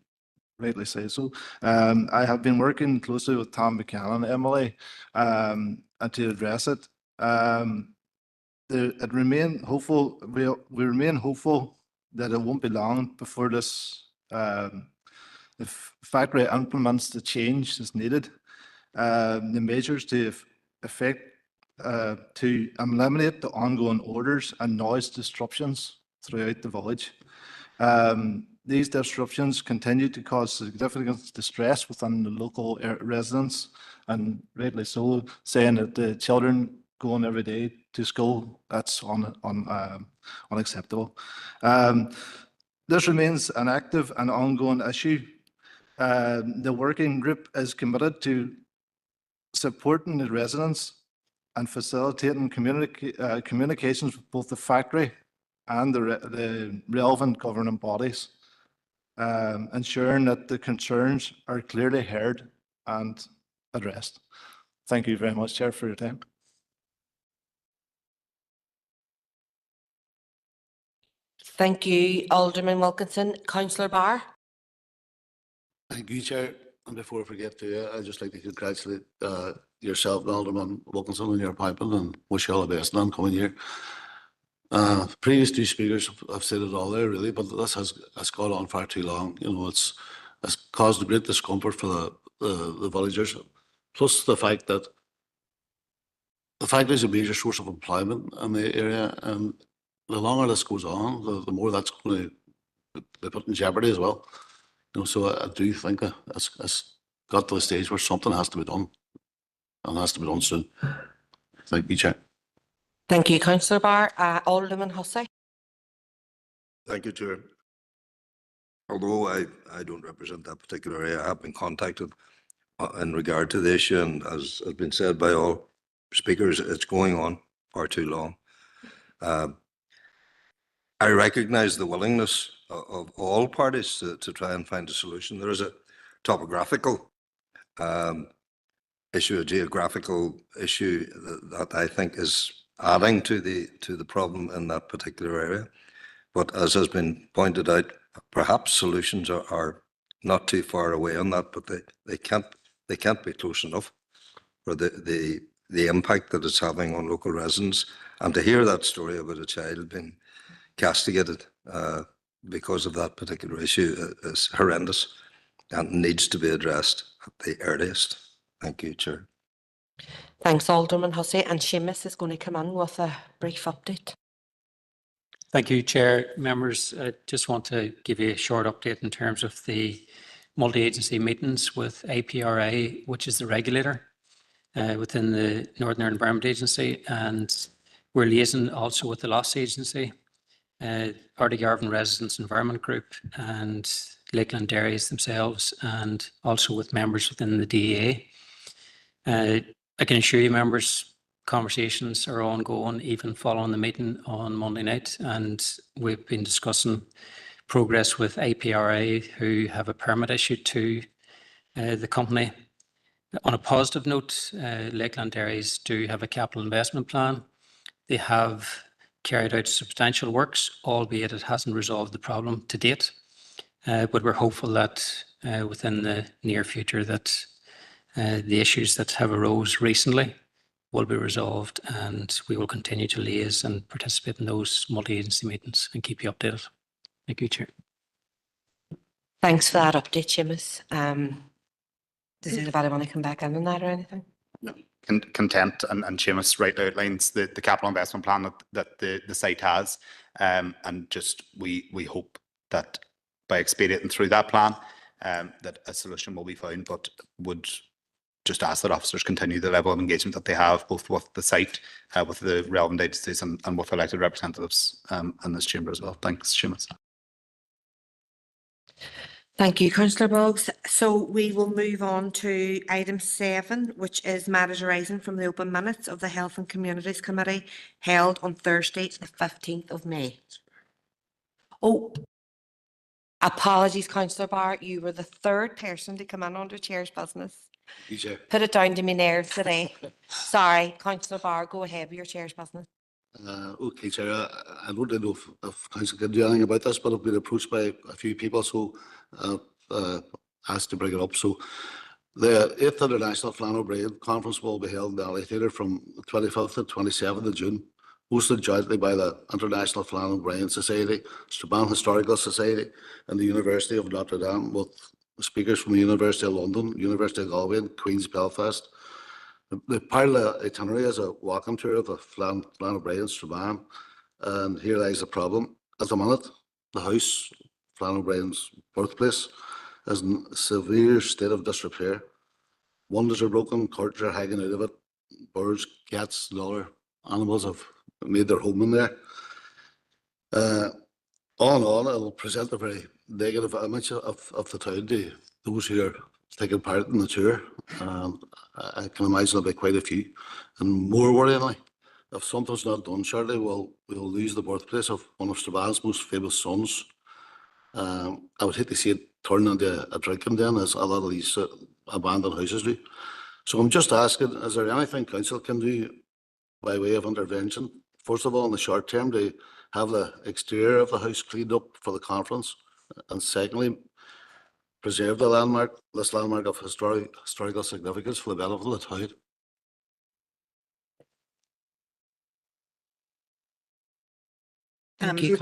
rightly say so. I have been working closely with Tom Buchanan, MLA, and to address it. We remain hopeful that it won't be long before this the factory implements the change that's needed. The measures to eliminate the ongoing orders and noise disruptions throughout the village. These disruptions continue to cause significant distress within the local residents, and rightly so, saying that the children going every day to school, that's unacceptable. This remains an active and ongoing issue. The working group is committed to supporting the residents and facilitating communications with both the factory and the relevant governing bodies, ensuring that the concerns are clearly heard and addressed. Thank you very much, Chair, for your time. Thank you, Alderman Wilkinson. Councillor Barr. Thank you, Chair. And before I forget to, I'd just like to congratulate yourself and Alderman Wilkinson on your appointment and wish you all the best in the coming year. Previous two speakers have said it all there, really, but this has gone on far too long. You know, it's caused a great discomfort for the villagers. Plus the fact that the factory is a major source of employment in the area, and the longer this goes on, the more that's going to be put in jeopardy as well. You know, so I do think it's got to the stage where something has to be done, and has to be done soon. Thank you, Chair. Thank you, Councillor Barr. Alderman Hussey. Thank you, Chair. Although I don't represent that particular area, I have been contacted in regard to the issue, and as has been said by all speakers, it's going on far too long. I recognise the willingness of all parties to try and find a solution. There is a topographical issue, a geographical issue that I think is adding to the problem in that particular area. But as has been pointed out, perhaps solutions are not too far away on that, but they can't be close enough for the impact that it's having on local residents. And to hear that story about a child being castigated because of that particular issue is horrendous and needs to be addressed at the earliest. Thank you, Chair. Thanks, Alderman Hussey. And Seamus is going to come in with a brief update. Thank you, Chair. Members, I just want to give you a short update in terms of the multi-agency meetings with APRA, which is the regulator within the Northern Ireland Environment Agency, and we're liaising also with the Loss Agency, Garvan Residents Environment Group, and Lakeland Dairies themselves, and also with members within the DEA. I can assure you, members, conversations are ongoing even following the meeting on Monday night, and we've been discussing progress with APRA, who have a permit issued to the company. On a positive note, Lakeland Dairies do have a capital investment plan. They have carried out substantial works, albeit it hasn't resolved the problem to date. But we're hopeful that within the near future that the issues that have arose recently will be resolved, and we will continue to liaise and participate in those multi-agency meetings and keep you updated. Thank you, Chair. Thanks for that update, Seamus. Does anybody want to come back in on that or anything? Content, and Seamus rightly outlines the capital investment plan that the site has. And just we hope that by expediting through that plan, that a solution will be found, but would just ask that officers continue the level of engagement that they have, both with the site, with the relevant agencies and with elected representatives in this chamber as well. Thanks, Seamus. Thank you, Councillor Boggs. So we will move on to item 7, which is matters arising from the open minutes of the Health and Communities Committee held on Thursday, the 15th of May. Oh, apologies, Councillor Barr. You were the third person to come in under Chair's business. Put it down to me nerves today. Sorry, Councillor Barr, go ahead with your Chair's business. Okay, Chair. I don't know if Council can do anything about this, but I've been approached by a few people, so asked to bring it up. So the 8th International Flann O'Brien Conference will be held in the Alley Theatre from the 25th to 27th of June, hosted jointly by the International Flann O'Brien Society, Strabane Historical Society, and the University of Notre Dame, with speakers from the University of London, University of Galway, and Queen's Belfast. The part of the itinerary is a welcome tour of the Flann O'Brien Strabane, and here lies the problem. At the minute, the house, Flann O'Brien's birthplace, is in a severe state of disrepair. Windows are broken, curtains are hanging out of it, birds, cats, and other animals have made their home in there. All in all, it'll present a very negative image of the town to those who are taking part in the tour. I can imagine there'll be quite a few. And more worryingly, if something's not done shortly, we'll lose the birthplace of one of Strabane's most famous sons. I would hate to see it turn into a drinking den, as a lot of these abandoned houses do. So I'm just asking, is there anything Council can do by way of intervention? First of all, in the short term, to have the exterior of the house cleaned up for the conference, and secondly, preserve the landmark, this landmark of historical significance for the benefit of the town.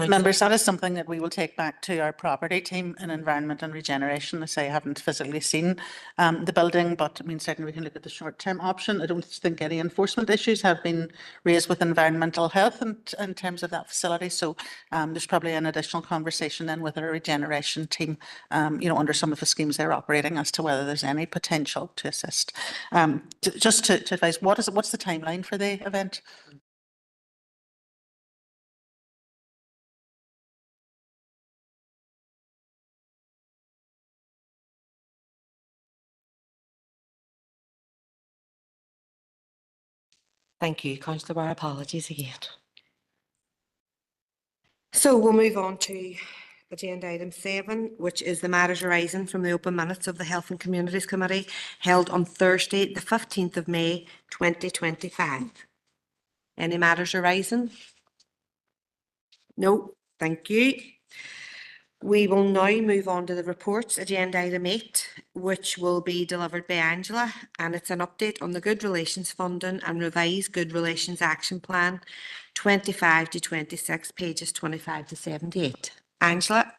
Members, that is something that we will take back to our property team in Environment and Regeneration. As I haven't physically seen the building, but I mean, certainly we can look at the short-term option. I don't think any enforcement issues have been raised with environmental health in terms of that facility. So there's probably an additional conversation then with our regeneration team, under some of the schemes they're operating, as to whether there's any potential to assist. Just to advise, what's the timeline for the event? Thank you, Councillor Barr. Apologies again. So we'll move on to agenda item 7, which is the matters arising from the open minutes of the Health and Communities Committee held on Thursday, the 15th of May, 2025. Any matters arising? No, thank you. We will now move on to the reports, agenda item 8, which will be delivered by Angela, and it's an update on the Good Relations Funding and Revised Good Relations Action Plan 25 to 26, pages 25 to 78. Angela?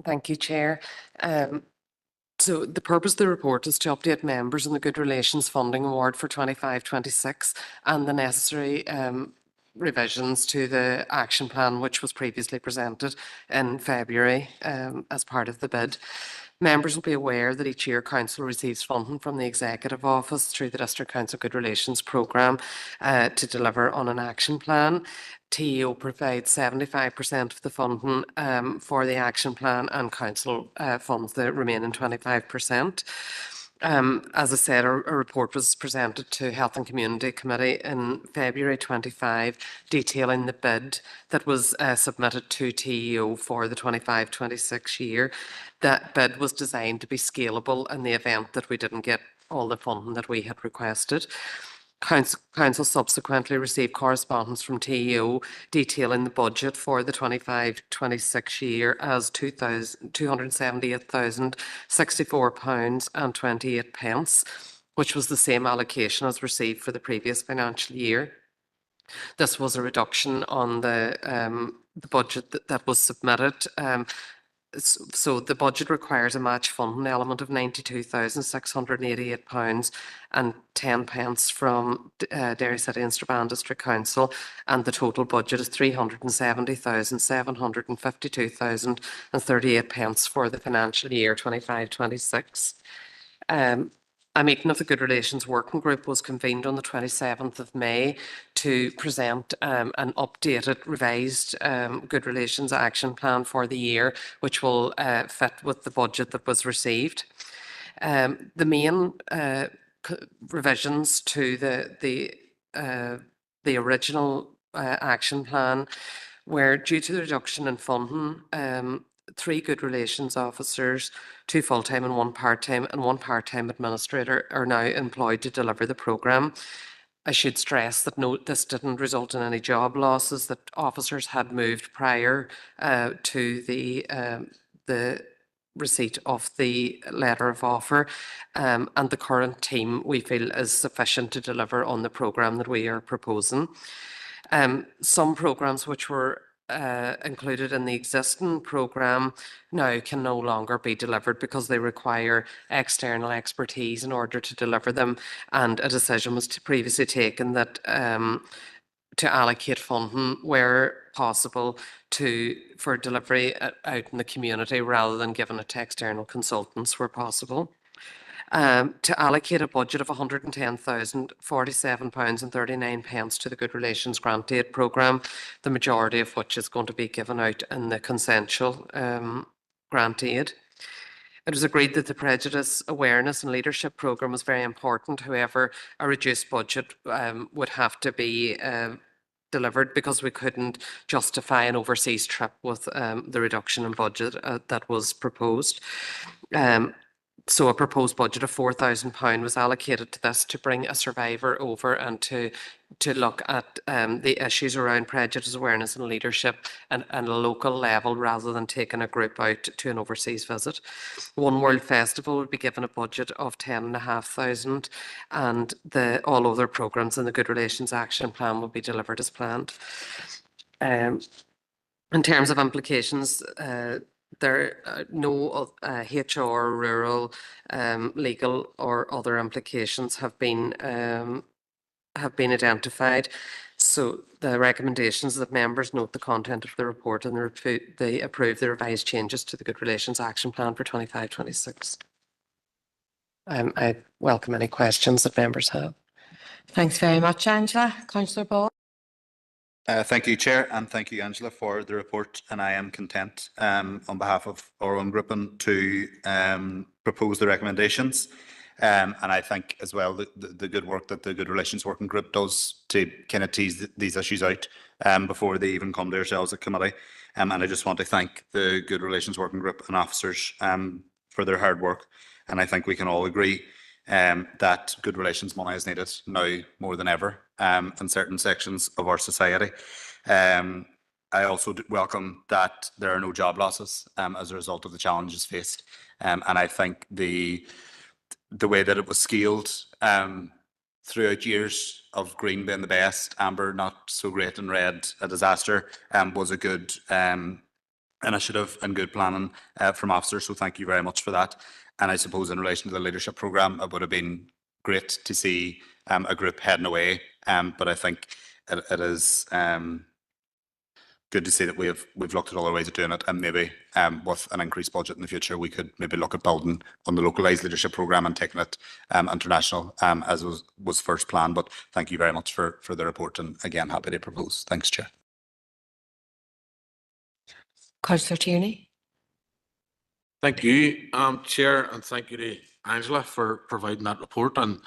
Thank you, Chair. So the purpose of the report is to update members on the Good Relations Funding Award for 25-26 and the necessary revisions to the action plan, which was previously presented in February as part of the bid. Members will be aware that each year Council receives funding from the Executive Office through the District Council Good Relations Programme to deliver on an action plan. TEO provides 75% of the funding for the action plan, and Council funds the remaining 25%. As I said, a report was presented to Health and Community Committee in February 25, detailing the bid that was submitted to TEO for the 25-26 year. That bid was designed to be scalable in the event that we didn't get all the funding that we had requested. Council subsequently received correspondence from TEO detailing the budget for the 25-26 year as £278,064.28, which was the same allocation as received for the previous financial year. This was a reduction on the budget that was submitted. So the budget requires a match funding element of £92,688 and 10 pence from Derry City and Strabane District Council, and the total budget is £370,752,038 for the financial year 25-26. A meeting of the Good Relations Working Group was convened on the 27th of May to present an updated, revised Good Relations Action Plan for the year, which will fit with the budget that was received. The main revisions to the original action plan were due to the reduction in funding. 3 good relations officers, 2 full-time and 1 part-time, and 1 part-time administrator are now employed to deliver the programme. I should stress that this didn't result in any job losses, that officers had moved prior to the receipt of the letter of offer, and the current team we feel is sufficient to deliver on the programme that we are proposing. Some programmes which were included in the existing programme now can no longer be delivered because they require external expertise in order to deliver them, and a decision was previously taken that to allocate funding where possible for delivery out in the community rather than giving it to external consultants where possible. To allocate a budget of £110,047.39 to the Good Relations Grant Aid Programme, the majority of which is going to be given out in the consensual grant aid. It was agreed that the Prejudice Awareness and Leadership Programme was very important. However, a reduced budget would have to be delivered because we couldn't justify an overseas trip with the reduction in budget that was proposed. So a proposed budget of £4,000 was allocated to this to bring a survivor over and to look at the issues around prejudice awareness and leadership at a local level rather than taking a group out to an overseas visit. One World Festival would be given a budget of £10,500, and all other programmes in the Good Relations Action Plan will be delivered as planned. In terms of implications, there are no HR, rural, legal or other implications have been identified. So the recommendation is that members note the content of the report and they approve the revised changes to the Good Relations Action Plan for 25-26. I welcome any questions that members have. Thanks very much, Angela. Councillor Ball. Thank you, Chair, and thank you, Angela, for the report. And I am content on behalf of our own group to propose the recommendations. And I think as well the good work that the Good Relations Working Group does to kind of tease these issues out before they even come to ourselves at committee. And I just want to thank the Good Relations Working Group and officers for their hard work. And I think we can all agree that good relations money is needed now more than ever in certain sections of our society. I also welcome that there are no job losses as a result of the challenges faced. And I think the way that it was scaled throughout years of green being the best, amber not so great, and red a disaster was a good initiative and good planning from officers. So thank you very much for that. And I suppose in relation to the leadership programme, it would have been great to see a group heading away. But I think it is good to see that we've looked at other ways of doing it, and maybe with an increased budget in the future, we could maybe look at building on the localised leadership programme and taking it international as was first planned. But thank you very much for the report, and again, happy to propose. Thanks, Chair. Councillor Tierney. Thank you, Chair, and thank you to Angela for providing that report. And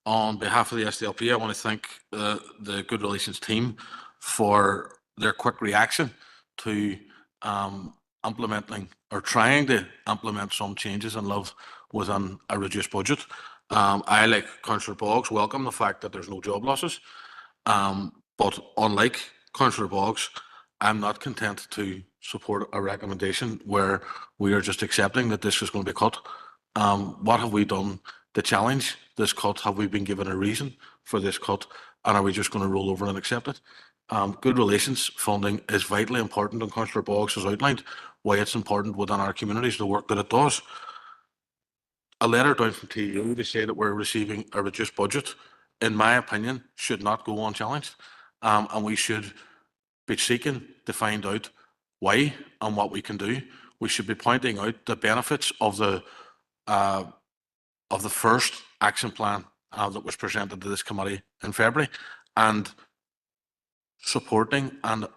on behalf of the SDLP, I want to thank the Good Relations team for their quick reaction to implementing or trying to implement some changes in love within a reduced budget. I, like Councillor Boggs, welcome the fact that there's no job losses. But unlike Councillor Boggs, I'm not content to support a recommendation where we are just accepting that this is going to be cut. What have we done to challenge this cut? Have we been given a reason for this cut? And are we just going to roll over and accept it? Good relations funding is vitally important, and Councillor Boggs has outlined why it's important within our communities, the work that it does. A letter down from TU to say that we're receiving a reduced budget, in my opinion, should not go unchallenged. And we should be seeking to find out why and what we can do. We should be pointing out the benefits of the first action plan that was presented to this committee in February, and supporting and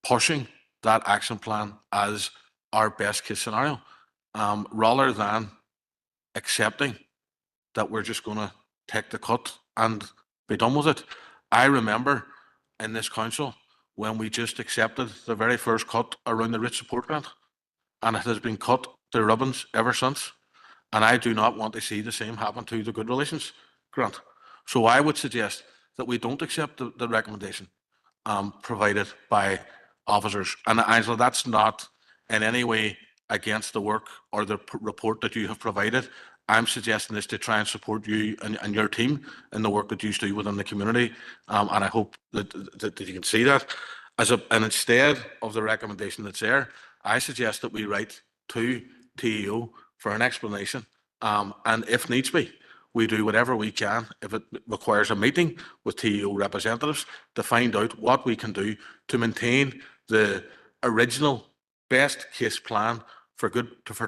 pushing that action plan as our best case scenario, rather than accepting that we're just going to take the cut and be done with it. I remember in this council when we just accepted the very first cut around the rich support grant, and it has been cut to ribbons ever since. And I do not want to see the same happen to the good relations grant. So I would suggest that we don't accept the recommendation provided by officers. And Angela, that's not in any way against the work or the report that you have provided. I'm suggesting this to try and support you and your team in the work that you do within the community. And I hope that you can see that. And instead of the recommendation that's there, I suggest that we write to TEO for an explanation. And if needs be, we do whatever we can, if it requires a meeting with TEO representatives, to find out what we can do to maintain the original best case plan for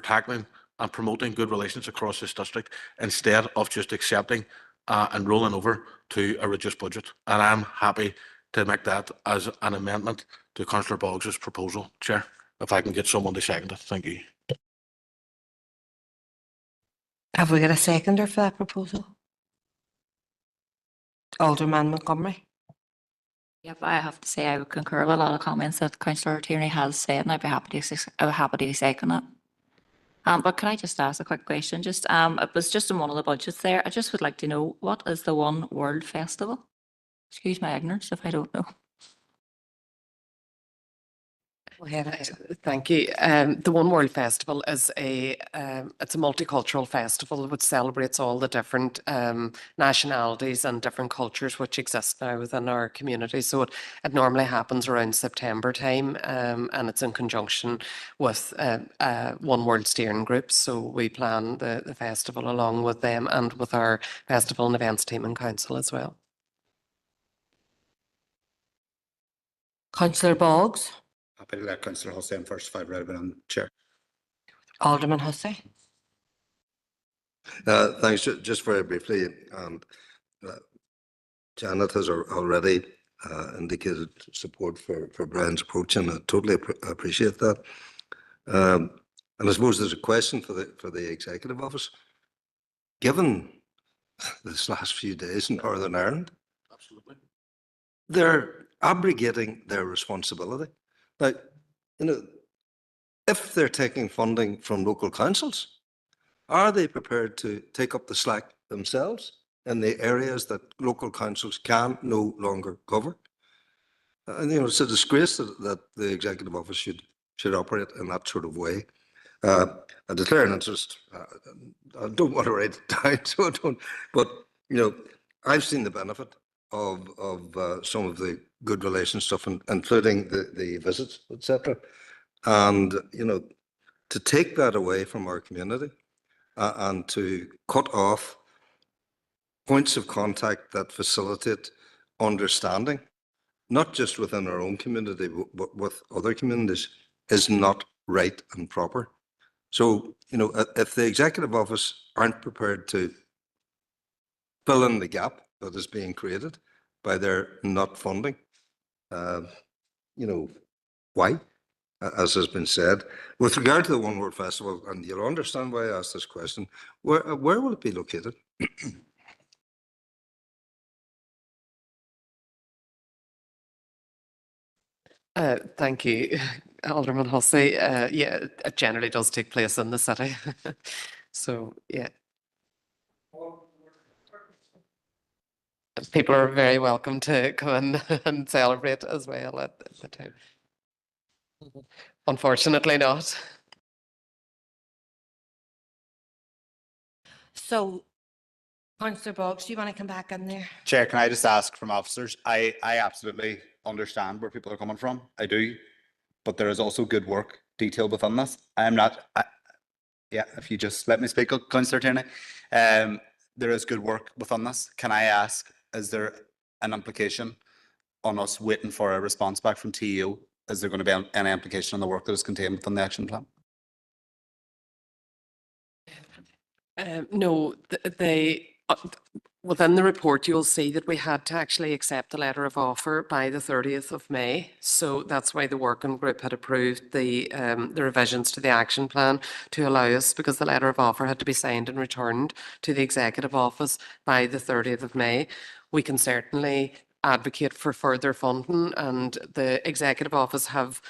tackling and promoting good relations across this district, instead of just accepting and rolling over to a reduced budget. And I'm happy to make that as an amendment to Councillor Boggs' proposal, Chair. If I can get someone to second it, thank you. Have we got a seconder for that proposal? Alderman Montgomery. Yep, I have to say I would concur with a lot of comments that Councillor Tierney has said, and I'd be happy to second it. But can I just ask a quick question? Just it was just in one of the budgets there. I just would like to know, what is the One World Festival? Excuse my ignorance if I don't know. Thank you. The One World Festival is it's a multicultural festival which celebrates all the different nationalities and different cultures which exist now within our community. So it normally happens around September time, and it's in conjunction with One World Steering Group. So we plan the festival along with them and with our festival and events team and council as well. Councillor Boggs. Happy to let Councillor Hussey in first, if I've read it on Chair. Alderman Hussey. Thanks. Just very briefly, Janet has already indicated support for Brian's approach, and I totally appreciate that. And I suppose there's a question for the Executive Office. Given this last few days in Northern Ireland, absolutely, they're abrogating their responsibility. Now, if they're taking funding from local councils, are they prepared to take up the slack themselves in the areas that local councils can no longer cover? And it's a disgrace that the Executive Office should operate in that sort of way. I declare an interest. I don't want to write it down, so I don't. But I've seen the benefit of some of the good relations stuff, including the visits, etc. And to take that away from our community and to cut off points of contact that facilitate understanding, not just within our own community, but with other communities, is not right and proper. So, if the Executive Office aren't prepared to fill in the gap that is being created by their not funding, why? As has been said. With regard to the One World Festival, and you'll understand why I asked this question, where will it be located? Thank you, Alderman Hussey. Yeah, it generally does take place in the city. So, yeah. people are very welcome to come in and celebrate as well at the time. Unfortunately not. So, Councillor Boggs, do you want to come back in there? Chair, can I just ask from officers? I absolutely understand where people are coming from. I do. But there is also good work detailed within this. Yeah, if you just let me speak, Councillor Tierney. There is good work within this. Can I ask, is there an implication on us waiting for a response back from TEO? Is there going to be any implication on the work that is contained within the action plan? No, within the report, you'll see that we had to actually accept the letter of offer by the 30th of May. So that's why the working group had approved the revisions to the action plan to allow us, because the letter of offer had to be signed and returned to the Executive Office by the 30th of May. We can certainly advocate for further funding, and the Executive Office have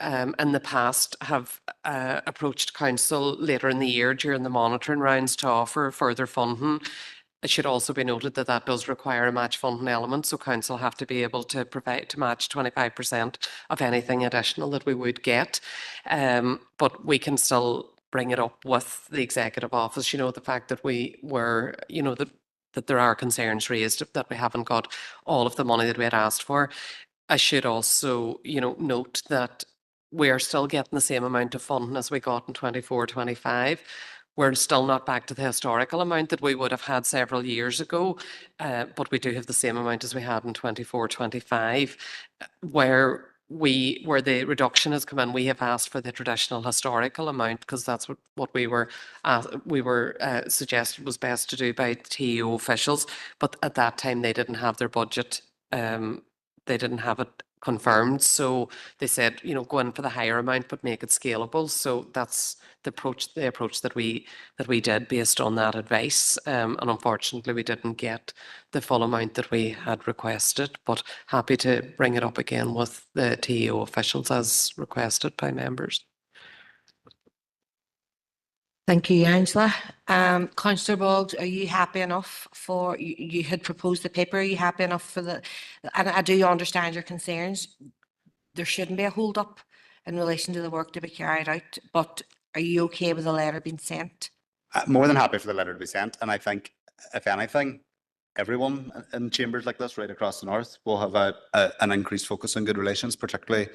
in the past have approached council later in the year during the monitoring rounds to offer further funding. It should also be noted that that does require a match funding element, so council have to be able to provide to match 25% of anything additional that we would get. But we can still bring it up with the Executive Office, you know, the fact that we were, you know, that there are concerns raised that we haven't got all of the money that we had asked for. I should also, you know, note that we're still getting the same amount of funding as we got in 24-25. We're still not back to the historical amount that we would have had several years ago, but we do have the same amount as we had in 24-25. Where the reduction has come in, we have asked for the traditional historical amount, because that's what we were suggested was best to do by TEO officials. But at that time, they didn't have their budget. They didn't have it confirmed, so they said, you know, go in for the higher amount but make it scalable. So that's the approach that we did based on that advice, and unfortunately we didn't get the full amount that we had requested, but happy to bring it up again with the TEO officials as requested by members. Thank you, Angela. Councillor Boggs, are you happy enough for, you had proposed the paper, are you happy enough for and I do understand your concerns. There shouldn't be a hold up in relation to the work to be carried out, but are you okay with the letter being sent? More than happy for the letter to be sent. And I think, if anything, everyone in chambers like this right across the north will have an increased focus on good relations, particularly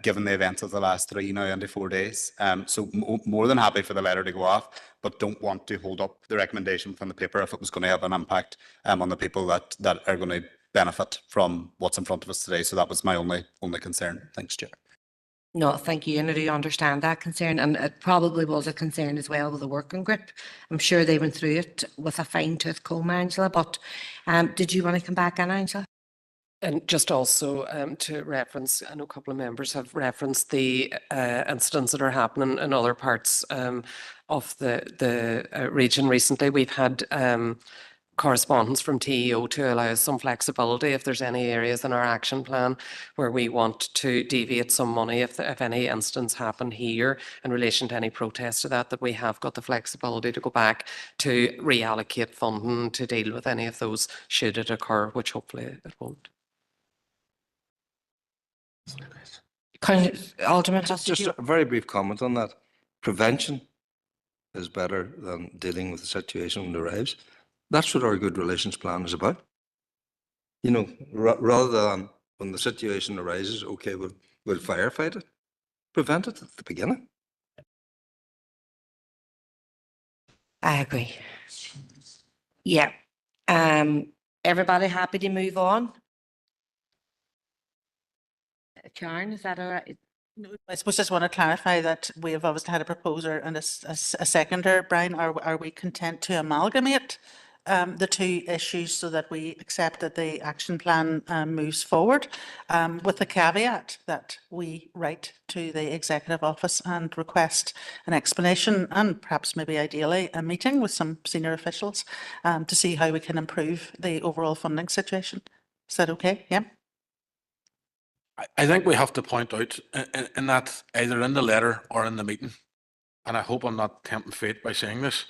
given the events of the last 3 now into 4 days. So more than happy for the letter to go off, but don't want to hold up the recommendation from the paper if it was going to have an impact on the people that are going to benefit from what's in front of us today. So that was my only concern. Thanks, Chair. No, thank you. And I do understand that concern, and it probably was a concern as well with the working group. I'm sure they went through it with a fine-tooth comb, Angela, but did you want to come back in, Angela? And just also to reference, I know a couple of members have referenced the incidents that are happening in other parts of the region recently. We've had correspondence from TEO to allow us some flexibility if there's any areas in our action plan where we want to deviate some money if any incidents happen here in relation to any protest to that we have got the flexibility to go back to reallocate funding to deal with any of those should it occur, which hopefully it won't. Alderman, just a very brief comment on that. Prevention is better than dealing with the situation when it arrives. That's what our good relations plan is about. You know, rather than when the situation arises, okay, we'll firefight it. Prevent it at the beginning. I agree. Yeah. Everybody happy to move on? Karen, is that all right? No, I suppose just want to clarify that we have obviously had a proposer and a seconder. Brian, are we content to amalgamate the two issues so that we accept that the action plan moves forward, with the caveat that we write to the Executive Office and request an explanation and perhaps maybe ideally a meeting with some senior officials to see how we can improve the overall funding situation? Is that okay? Yeah. I think we have to point out in that either in the letter or in the meeting, and I hope I'm not tempting fate by saying this,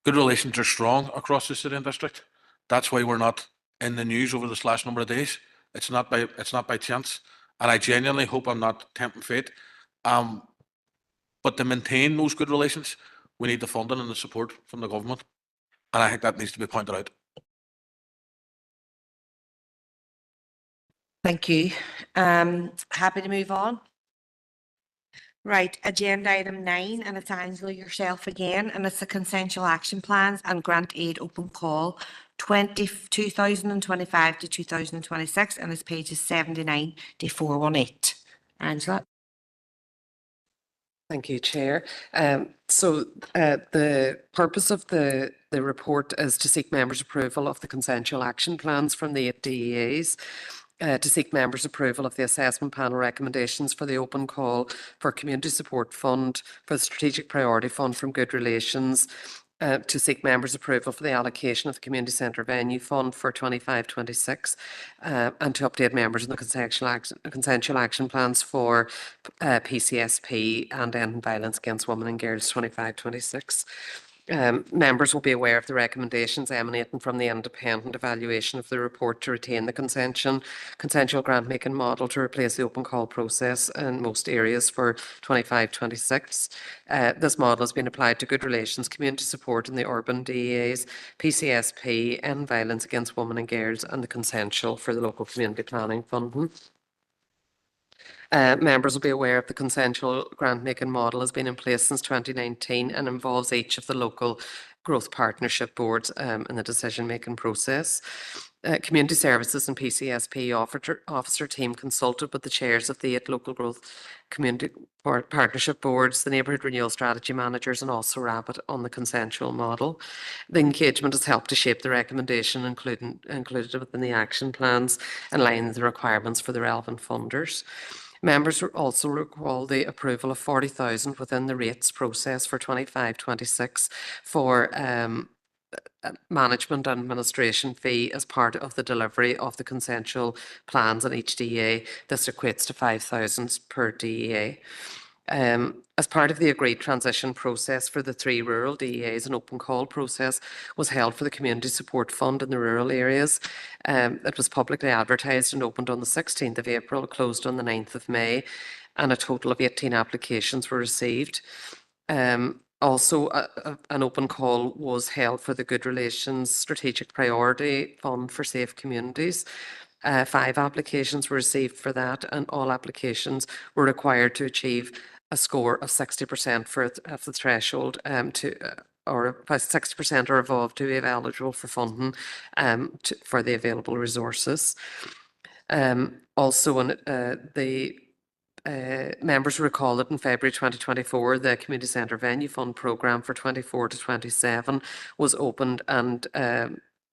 good relations are strong across the city and district. That's why we're not in the news over this last number of days. It's not by chance. And I genuinely hope I'm not tempting fate. But to maintain those good relations, we need the funding and the support from the government. And I think that needs to be pointed out. Thank you. Happy to move on. Right, agenda item 9, and it's Angela yourself again, and it's the consensual action plans and grant aid open call 2025 to 2026, and it's pages 79 to 418. Angela. Thank you, Chair. The purpose of the report is to seek members' approval of the consensual action plans from the 8 DEAs, to seek members' approval of the assessment panel recommendations for the open call for Community Support Fund, for the Strategic Priority Fund from Good Relations, to seek members' approval for the allocation of the Community Centre Venue Fund for 25-26, and to update members on the consensual action plans for PCSP and Ending Violence Against Women and Girls 25-26. Members will be aware of the recommendations emanating from the independent evaluation of the report to retain the consensual grant-making model to replace the open call process in most areas for 25-26. This model has been applied to Good Relations, Community Support in the urban DEAs, PCSP, End Violence Against Women and Girls, and the consensual for the local community planning funding. Members will be aware of the consensual grant-making model has been in place since 2019 and involves each of the local growth partnership boards in the decision-making process. Community Services and PCSP officer team consulted with the chairs of the 8 local growth community partnership boards, the neighbourhood renewal strategy managers, and also Rabbit on the consensual model. The engagement has helped to shape the recommendation included within the action plans in line with the requirements for the relevant funders. Members also recall the approval of 40,000 within the rates process for 25-26 for management and administration fee as part of the delivery of the consensual plans in each DEA. This equates to 5,000 per DEA. As part of the agreed transition process for the 3 rural DEAs, an open call process was held for the Community Support Fund in the rural areas. It was publicly advertised and opened on the 16th of April, closed on the 9th of May, and a total of 18 applications were received. Also, an open call was held for the Good Relations Strategic Priority Fund for Safe Communities. 5 applications were received for that, and all applications were required to achieve a score of 60% of the threshold or 60% or above to be eligible for funding for the available resources. Also, the members recall that in February 2024, the Community Centre Venue Fund programme for 24-27 was opened, and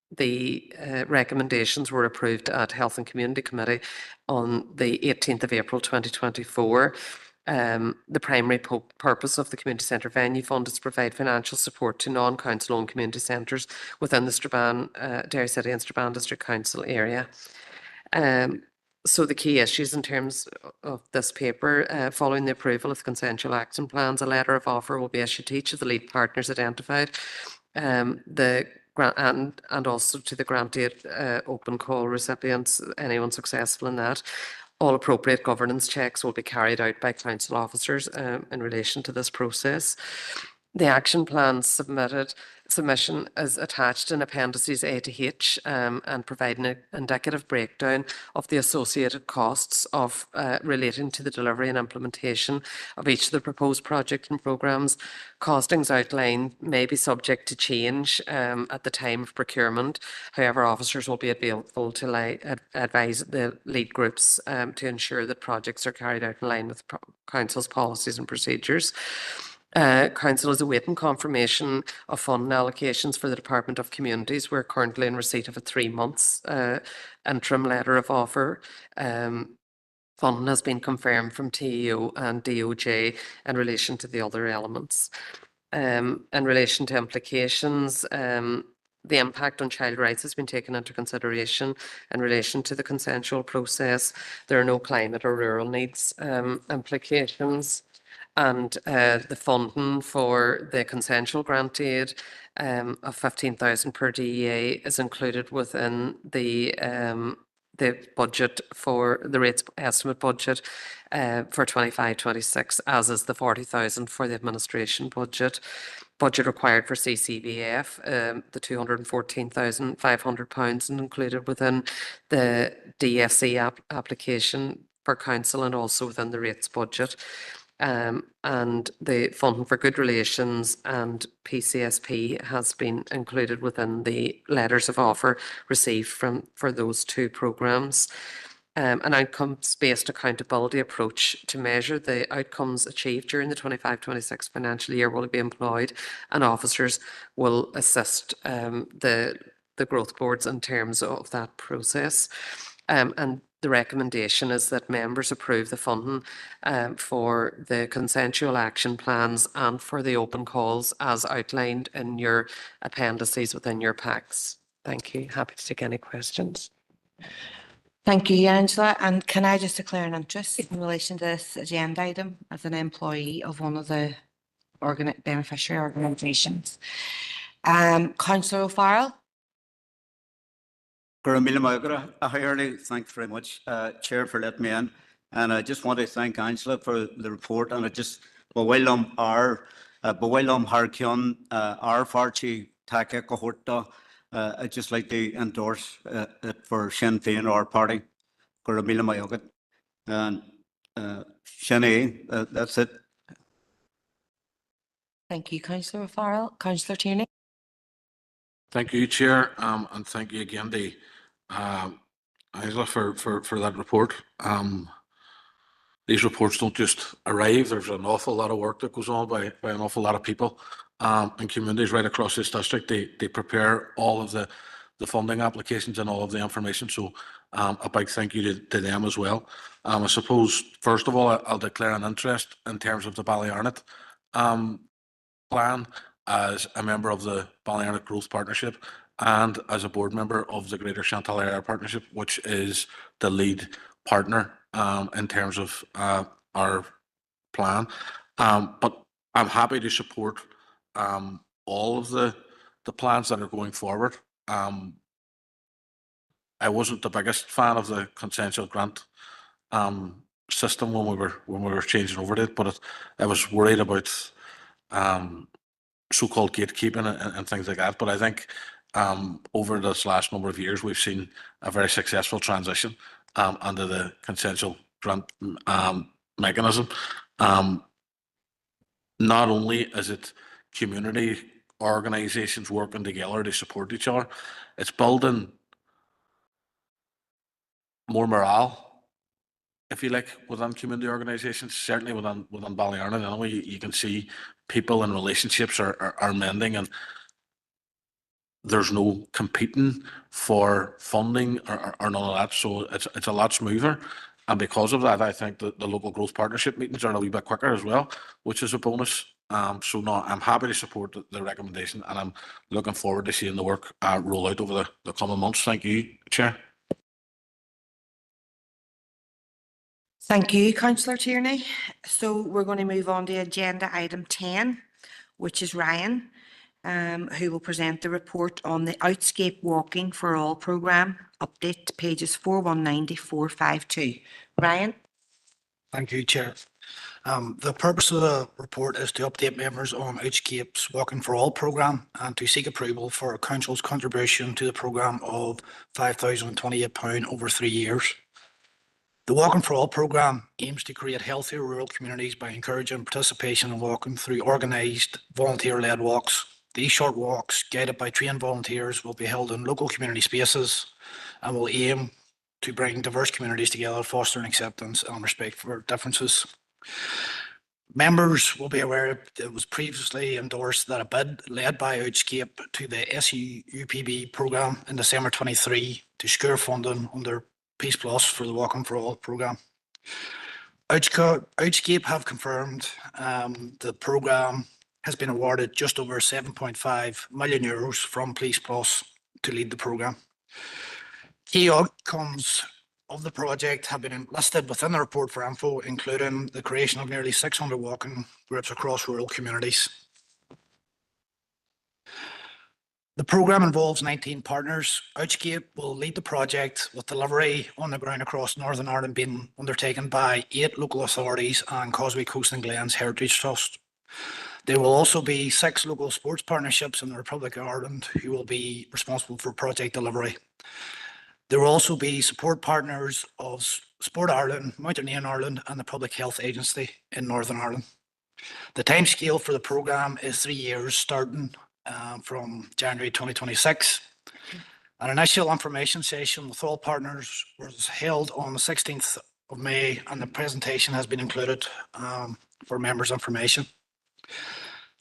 the recommendations were approved at Health and Community Committee on the 18th of April 2024. The primary purpose of the Community Centre Venue Fund is to provide financial support to non-council-owned community centres within the Strabane, Derry City and Strabane District Council area. So the key issues in terms of this paper, following the approval of the consensual action plans, a letter of offer will be issued to each of the lead partners identified, and also to the grant aid open call recipients, anyone successful in that. All appropriate governance checks will be carried out by council officers in relation to this process. The action plan submission is attached in appendices A to H and providing an indicative breakdown of the associated costs of relating to the delivery and implementation of each of the proposed projects and programmes. Costings outlined may be subject to change at the time of procurement. However, officers will be available to advise the lead groups to ensure that projects are carried out in line with Council's policies and procedures. Council is awaiting confirmation of funding allocations for the Department of Communities. We're currently in receipt of a 3 months interim letter of offer. Funding has been confirmed from TEO and DOJ in relation to the other elements. In relation to implications, the impact on child rights has been taken into consideration in relation to the consensual process. There are no climate or rural needs implications. and the funding for the consensual grant aid of 15,000 per DEA is included within the budget for the rates estimate budget for 25-26, as is the 40,000 for the administration budget. Budget required for CCBF, the £214,500 included within the DSC application for council and also within the rates budget. And the funding for good relations and PCSP has been included within the letters of offer received for those two programmes. An outcomes-based accountability approach to measure the outcomes achieved during the 25-26 financial year will be employed, and officers will assist the growth boards in terms of that process. And the recommendation is that members approve the funding for the consensual action plans and for the open calls as outlined in your appendices within your packs. Thank you. Happy to take any questions. Thank you, Angela. And can I just declare an interest in relation to this agenda item as an employee of one of the beneficiary organisations? Councillor O'Farrell. Thanks very much, Chair, for letting me in. And I just want to thank Angela for the report. And I just, I'd just like to endorse it for Sinn Féin, our party. And that's it. Thank you, Councillor O'Farrell. Councillor Tierney. Thank you, Chair, and thank you again to Angela for that report. These reports don't just arrive. There's an awful lot of work that goes on by an awful lot of people and communities right across this district. They prepare all of the funding applications and all of the information. So a big thank you to them as well. I suppose, first of all, I'll declare an interest in terms of the Ballyarnett plan as a member of the Ballyarnett Growth Partnership and as a board member of the Greater Chantal Area Partnership, which is the lead partner in terms of our plan. But I'm happy to support all of the plans that are going forward. I wasn't the biggest fan of the consensual grant system when we were changing over to it, but I was worried about so-called gatekeeping and things like that. But I think over this last number of years, we've seen a very successful transition under the consensual grant mechanism. Not only is it community organisations working together to support each other, it's building more morale, if you like, within community organisations, certainly within Ballyarnett. Anyway, you can see people and relationships are mending, and there's no competing for funding or none of that. So it's a lot smoother. And because of that, I think that the local growth partnership meetings are a wee bit quicker as well, which is a bonus. So no, I'm happy to support the recommendation, and I'm looking forward to seeing the work roll out over the coming months. Thank you, Chair. Thank you, Councillor Tierney. So we're going to move on to agenda item 10, which is Ryan, who will present the report on the Outscape Walking for All programme, update pages 419 to 452. Ryan. Thank you, Chair. The purpose of the report is to update members on Outscape's Walking for All programme and to seek approval for Council's contribution to the programme of £5,028 over 3 years. The Walking for All programme aims to create healthier rural communities by encouraging participation in walking through organised volunteer-led walks. These short walks, guided by trained volunteers, will be held in local community spaces and will aim to bring diverse communities together, fostering acceptance and respect for differences. Members will be aware it was previously endorsed that a bid led by Outscape to the SUPB programme in December 23 to secure funding under Peace Plus for the Walking for All programme. Outscape have confirmed the programme has been awarded just over €7.5 million from Peace Plus to lead the programme. Key outcomes of the project have been listed within the report for info, including the creation of nearly 600 walking groups across rural communities. The programme involves 19 partners. Outscape will lead the project, with delivery on the ground across Northern Ireland being undertaken by 8 local authorities and Causeway Coast and Glens Heritage Trust. There will also be 6 local sports partnerships in the Republic of Ireland who will be responsible for project delivery. There will also be support partners of Sport Ireland, Mountaineering Ireland and the Public Health Agency in Northern Ireland. The timescale for the programme is 3 years, starting from January 2026. An initial information session with all partners was held on the 16th of May, and the presentation has been included for members' information.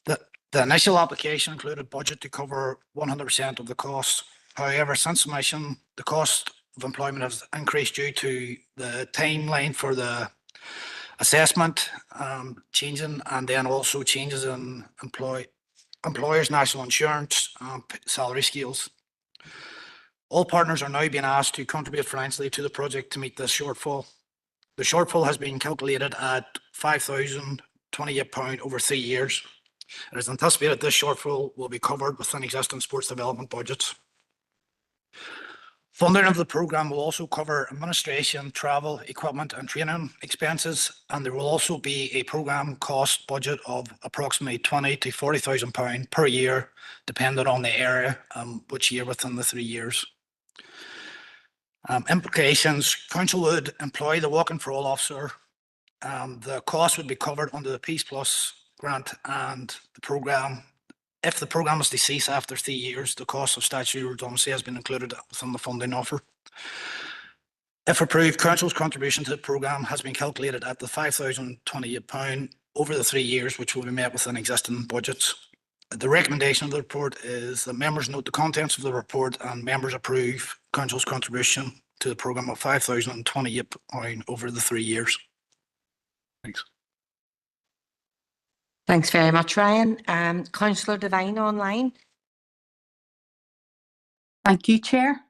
The initial application included budget to cover 100% of the costs. However, since submission, the cost of employment has increased due to the timeline for the assessment changing, and then also changes in employers' national insurance salary scales. All partners are now being asked to contribute financially to the project to meet this shortfall. The shortfall has been calculated at £5,028 over 3 years. It is anticipated this shortfall will be covered within existing sports development budgets. Funding of the programme will also cover administration, travel, equipment and training expenses, and there will also be a programme cost budget of approximately £20,000 to £40,000 per year, depending on the area, which year within the 3 years. Implications: Council would employ the Walking for All officer. The cost would be covered under the Peace Plus grant, and the programme, if the programme is to cease after 3 years, the cost of statutory redundancy has been included within the funding offer. If approved, Council's contribution to the programme has been calculated at the £5,028 over the 3 years, which will be met within existing budgets. The recommendation of the report is that members note the contents of the report and members approve Council's contribution to the programme of £5,028 over the 3 years. Thanks. Thanks very much, Ryan. Councillor Devine online. Thank you, Chair.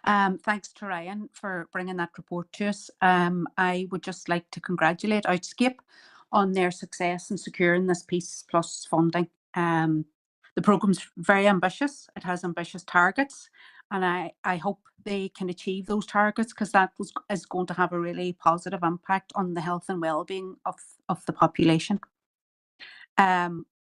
Thanks to Ryan for bringing that report to us. I would just like to congratulate Outscape on their success in securing this Peace Plus funding. The programme's very ambitious. It has ambitious targets, and I hope they can achieve those targets, because that is going to have a really positive impact on the health and well-being of the population.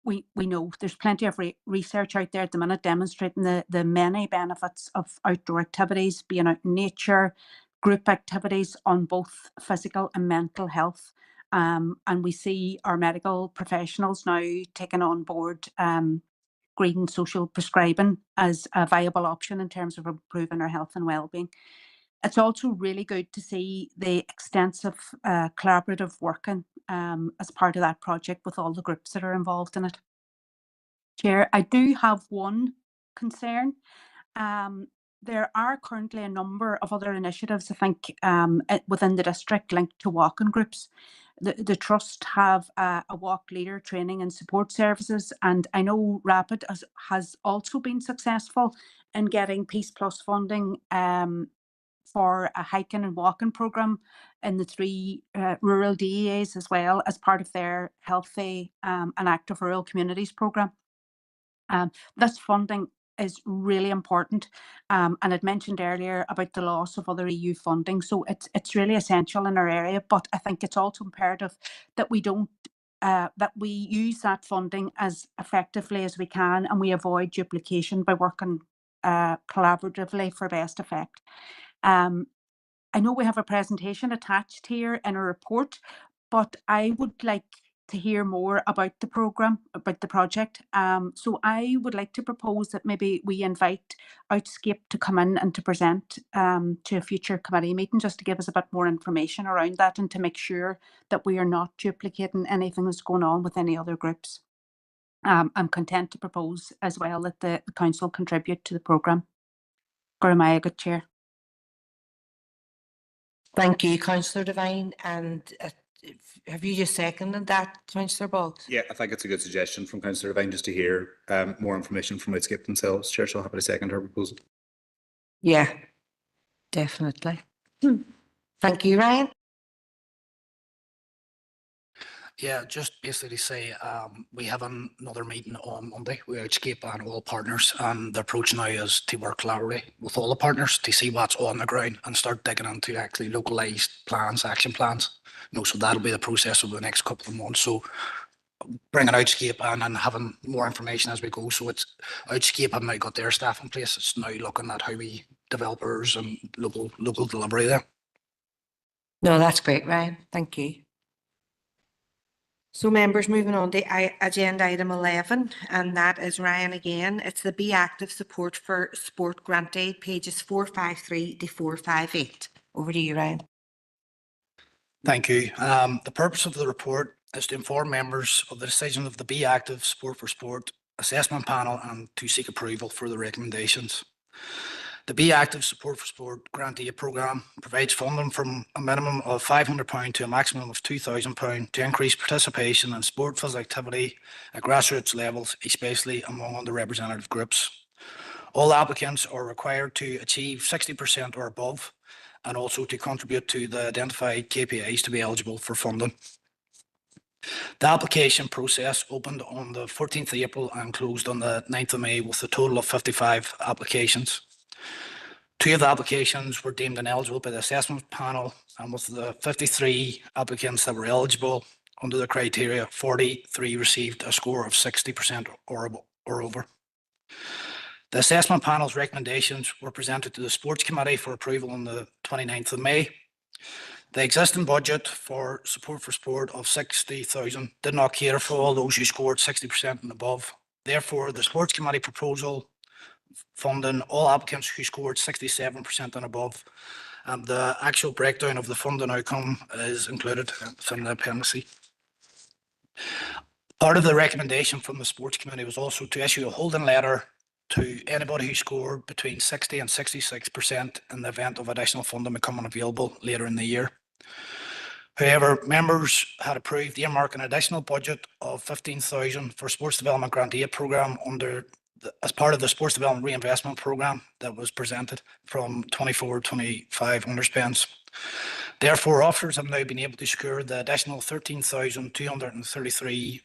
We know there's plenty of research out there at the minute demonstrating the many benefits of outdoor activities, being out in nature, group activities on both physical and mental health. And we see our medical professionals now taking on board green social prescribing as a viable option in terms of improving our health and well-being. It's also really good to see the extensive collaborative working as part of that project with all the groups that are involved in it. Chair, I do have one concern. There are currently a number of other initiatives, I think, within the district linked to walking groups. The Trust have a walk leader training and support services, and I know Rapid has also been successful in getting Peace Plus funding for a hiking and walking programme in the 3 rural DEAs, as well as part of their Healthy and Active Rural Communities programme. This funding is really important, and I'd mentioned earlier about the loss of other EU funding, so it's really essential in our area. But I think it's also imperative that we don't that we use that funding as effectively as we can, and we avoid duplication by working collaboratively for best effect. I know we have a presentation attached here in a report, but I would like to hear more about the programme, about the project. So I would like to propose that maybe we invite Outscape to come in and to present to a future committee meeting, just to give us a bit more information around that and to make sure that we are not duplicating anything that's going on with any other groups. I'm content to propose as well that the council contribute to the programme. Gormaya, good chair. Thank you, Councillor Devine. And have you just seconded that, Councillor Boggs? Yeah, I think it's a good suggestion from Councillor Devine just to hear more information from Outscape themselves. Chair, so happy to second her proposal. Yeah, definitely. Thank you, Ryan. Yeah, just basically say, we have another meeting on Monday with Outscape and all partners, and the approach now is to work collaboratively with all the partners to see what's on the ground and start digging into actually localized plans, action plans. So that'll be the process over the next couple of months. So bringing Outscape and having more information as we go. So it's Outscape have now got their staff in place. It's now looking at how we developers and local delivery there. No, that's great, Ryan. Thank you. So members, moving on to agenda item 11, and that is Ryan again. It's the Be Active Support for Sport Grant Aid, pages 453 to 458. Over to you, Ryan. Thank you. The purpose of the report is to inform members of the decision of the Be Active Sport for Sport Assessment Panel and to seek approval for the recommendations. The Be Active Support for Sport Grant Aid Programme provides funding from a minimum of £500 to a maximum of £2,000 to increase participation in sport physical activity at grassroots levels, especially among underrepresented groups. All applicants are required to achieve 60% or above, and also to contribute to the identified KPIs to be eligible for funding. The application process opened on the 14th of April and closed on the 9th of May with a total of 55 applications. 2 of the applications were deemed ineligible by the assessment panel, and with the 53 applicants that were eligible under the criteria, 43 received a score of 60% or over. The assessment panel's recommendations were presented to the Sports Committee for approval on the 29th of May. The existing budget for support for sport of 60,000 did not cater for all those who scored 60% and above. Therefore, the Sports Committee proposal funding all applicants who scored 67% and above. The actual breakdown of the funding outcome is included within the appendice. Part of the recommendation from the Sports Committee was also to issue a holding letter to anybody who scored between 60 and 66% in the event of additional funding becoming available later in the year. However, members had approved earmarking an additional budget of 15,000 for Sports Development Grant Aid Programme as part of the Sports Development Reinvestment Programme that was presented from 24-25 underspends. Therefore, officers have now been able to secure the additional £13,233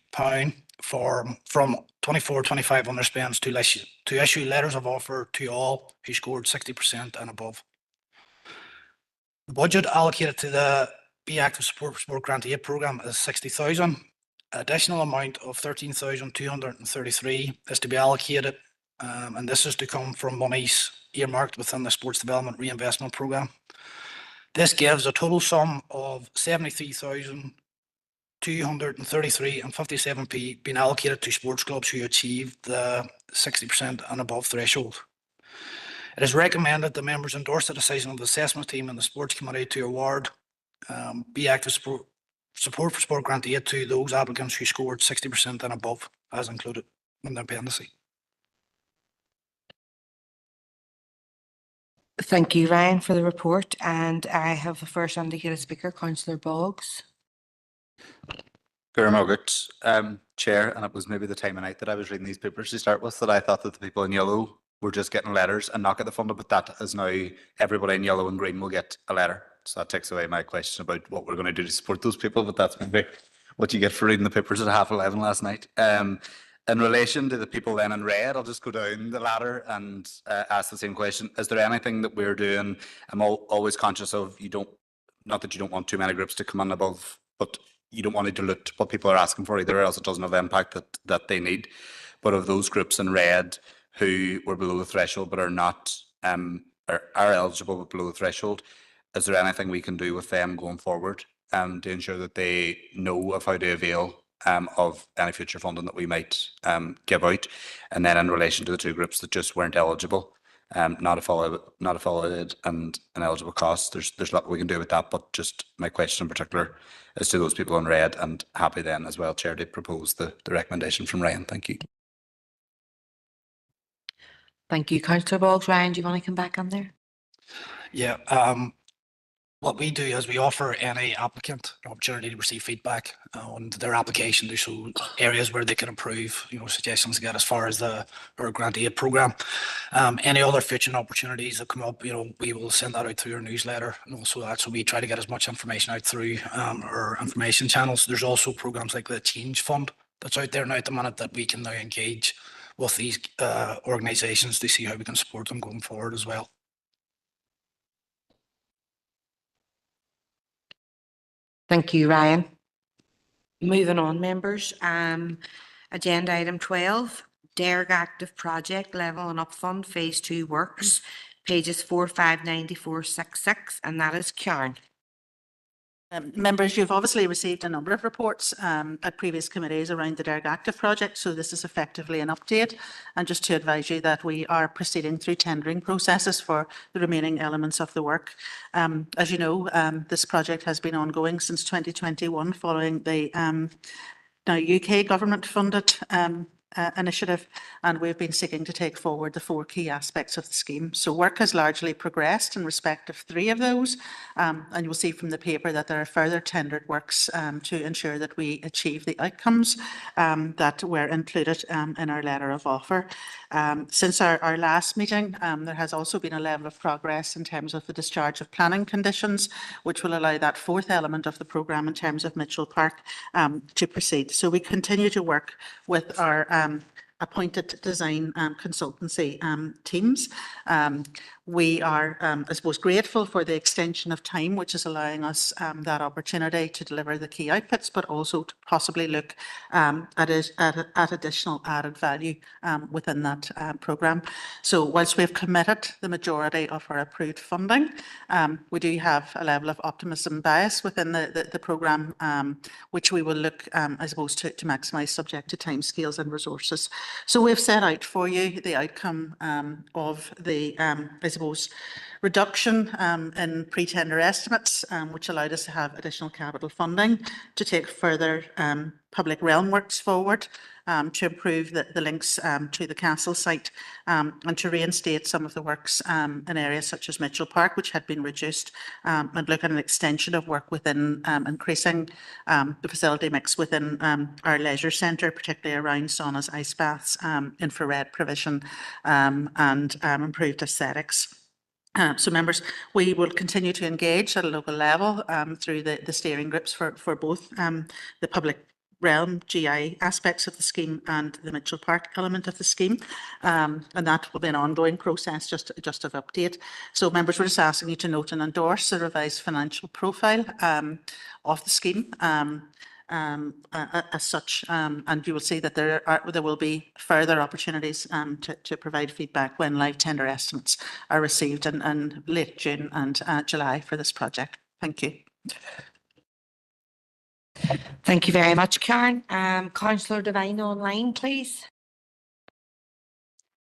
from 24-25 underspends to issue letters of offer to all who scored 60% and above. The budget allocated to the Be Active Support for Sport Grant Aid Programme is 60,000. Additional amount of 13,233 is to be allocated, and this is to come from monies earmarked within the Sports Development Reinvestment Programme. This gives a total sum of 73,233 and 57p being allocated to sports clubs who achieve the 60% and above threshold. It is recommended that members endorse the decision of the assessment team and the Sports Committee to award Be Active Support for Sport Grant Aid to those applicants who scored 60% and above, as included in the appendice. Thank you, Ryan, for the report. And I have the first indicated speaker, Councillor Boggs. Chair, and it was maybe the time of night that I was reading these papers to start with that I thought that the people in yellow were just getting letters and not get the funding, but that is now everybody in yellow and green will get a letter. So that takes away my question about what we're going to do to support those people, but that's maybe what you get for reading the papers at 11:30 last night. In relation to the people then in red, I'll just go down the ladder and ask the same question. Is there anything that we're doing? I'm always conscious of not that you don't want too many groups to come in above, but you don't want to dilute what people are asking for either, or else it doesn't have the impact that they need. But of those groups in red who were below the threshold but are not are eligible but below the threshold, is there anything we can do with them going forward to ensure that they know of how to avail of any future funding that we might give out? And then in relation to the 2 groups that just weren't eligible, not affiliated and ineligible costs, there's a lot we can do with that, but just my question in particular is to those people in red, and happy then as well, Chair, to propose the recommendation from Ryan. Thank you. Thank you, Councillor Boggs. Ryan, do you want to come back on there? Yeah, what we do is we offer any applicant an opportunity to receive feedback on their application to show areas where they can improve, suggestions to get as far as our grant aid program. Any other future opportunities that come up, we will send that out through our newsletter, and also that, so we try to get as much information out through our information channels. There's also programs like the Change Fund that's out there now at the minute that we can now engage with these organisations to see how we can support them going forward as well. Thank you, Ryan. Moving on, members. Agenda item 12, DERG Active Project Level and Up Fund Phase 2 Works, pages 459 to 466, and that is Karen. Members, you've obviously received a number of reports at previous committees around the DERG Active project, so this is effectively an update. And just to advise you that we are proceeding through tendering processes for the remaining elements of the work. As you know, this project has been ongoing since 2021 following the now UK government funded initiative, and we've been seeking to take forward the 4 key aspects of the scheme. So work has largely progressed in respect of 3 of those, and you'll see from the paper that there are further tendered works to ensure that we achieve the outcomes that were included in our letter of offer. Since our last meeting, there has also been a level of progress in terms of the discharge of planning conditions, which will allow that 4th element of the programme in terms of Mitchell Park to proceed. So we continue to work with our appointed design consultancy teams. We are, I suppose, grateful for the extension of time, which is allowing us that opportunity to deliver the key outputs, but also to possibly look at additional added value within that programme. So whilst we've committed the majority of our approved funding, we do have a level of optimism bias within the programme, which we will look, I suppose, to maximise subject to timescales and resources. So we've set out for you the outcome of the, I suppose, reduction in pre-tender estimates, which allowed us to have additional capital funding to take further public realm works forward, to improve the links to the castle site, and to reinstate some of the works in areas such as Mitchell Park, which had been reduced, and look at an extension of work within increasing the facility mix within our leisure centre, particularly around saunas, ice baths, infrared provision, and improved aesthetics. So members, we will continue to engage at a local level through the steering groups for both the public realm GI aspects of the scheme and the Mitchell Park element of the scheme, and that will be an ongoing process, just of update. So members, we're just asking you to note and endorse the revised financial profile of the scheme as such, and you will see that there will be further opportunities to provide feedback when live tender estimates are received in late June and July for this project. Thank you. Thank you very much, Karen. Councillor Devine online, please.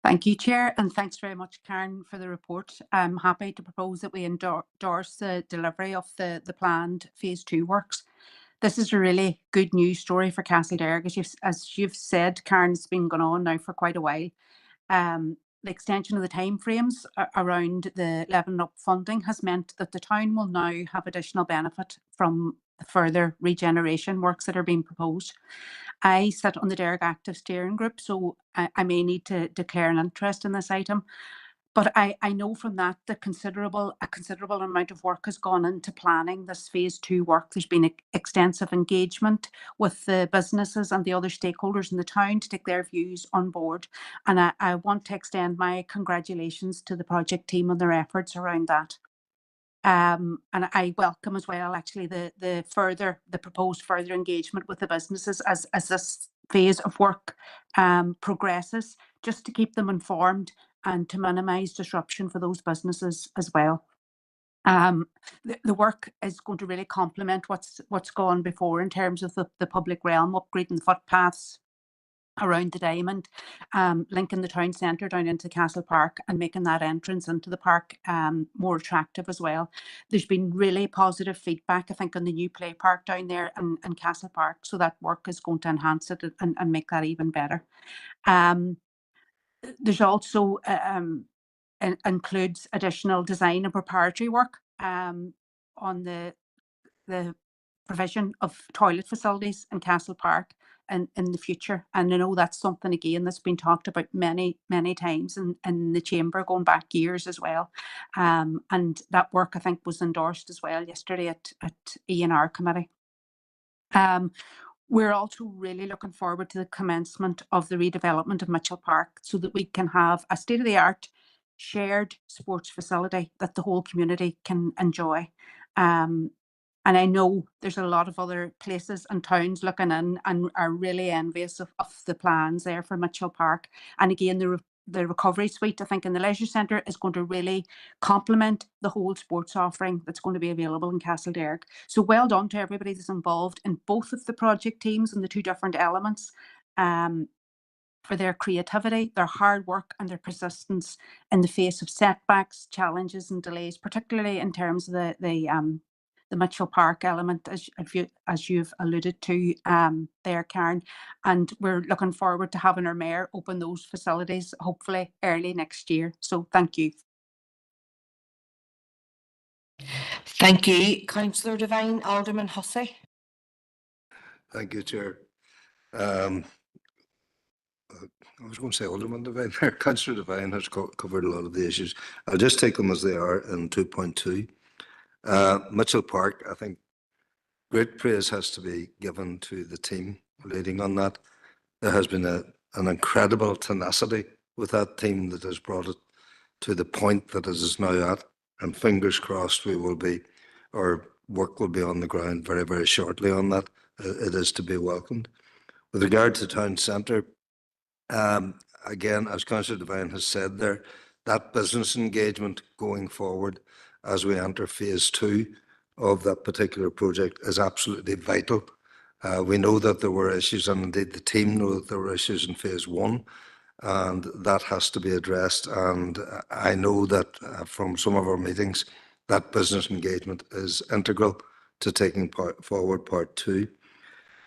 Thank you, Chair, and thanks very much, Karen, for the report. I'm happy to propose that we endorse the delivery of the planned Phase 2 works. This is a really good news story for Castlederg. As you've said, Karen, it's been going on now for quite a while. The extension of the timeframes around the Levelling Up funding has meant that the town will now have additional benefit from the further regeneration works that are being proposed. I sit on the DERG Active Steering Group, so I may need to declare an interest in this item. But I know from that a considerable amount of work has gone into planning this Phase 2 work. There's been extensive engagement with the businesses and the other stakeholders in the town to take their views on board. And I want to extend my congratulations to the project team on their efforts around that. And I welcome as well, actually, the proposed further engagement with the businesses as this phase of work progresses, just to keep them informed and to minimise disruption for those businesses as well. The work is going to really complement what's gone before in terms of the public realm, upgrading the footpaths around the diamond, linking the town centre down into Castle Park and making that entrance into the park more attractive as well. There's been really positive feedback, I think, on the new play park down there in Castle Park, so that work is going to enhance it and make that even better. There's also includes additional design and preparatory work on the provision of toilet facilities in Castle Park in the future. And I know that's something again that's been talked about many times in the chamber going back years as well. And that work I think was endorsed as well yesterday at E&R committee. We're also really looking forward to the commencement of the redevelopment of Mitchell Park so that we can have a state-of-the-art shared sports facility that the whole community can enjoy. And I know there's a lot of other places and towns looking in and are really envious of the plans there for Mitchell Park. And again, the recovery suite, I think, in the leisure centre is going to really complement the whole sports offering that's going to be available in Castlederg. So well done to everybody that's involved in both of the project teams and the two different elements, for their creativity, their hard work and their persistence in the face of setbacks, challenges and delays, particularly in terms of the Mitchell Park element, as you've alluded to there, Karen. And we're looking forward to having our mayor open those facilities, hopefully early next year. So thank you. Thank you, Councillor Devine. Alderman Hussey. Thank you, Chair. I was going to say Alderman Devine. Councillor Devine has covered a lot of the issues. I'll just take them as they are in 2.2. Mitchell Park, I think great praise has to be given to the team leading on that. There has been an incredible tenacity with that team that has brought it to the point that it is now at. And fingers crossed our work will be on the ground very, very shortly on that. It is to be welcomed. With regard to town centre, again, as Councillor Devine has said there, that business engagement going forward as we enter phase 2 of that particular project is absolutely vital. We know that there were issues, and indeed the team know that there were issues in phase 1, and that has to be addressed. And I know that from some of our meetings, that business engagement is integral to taking forward part 2.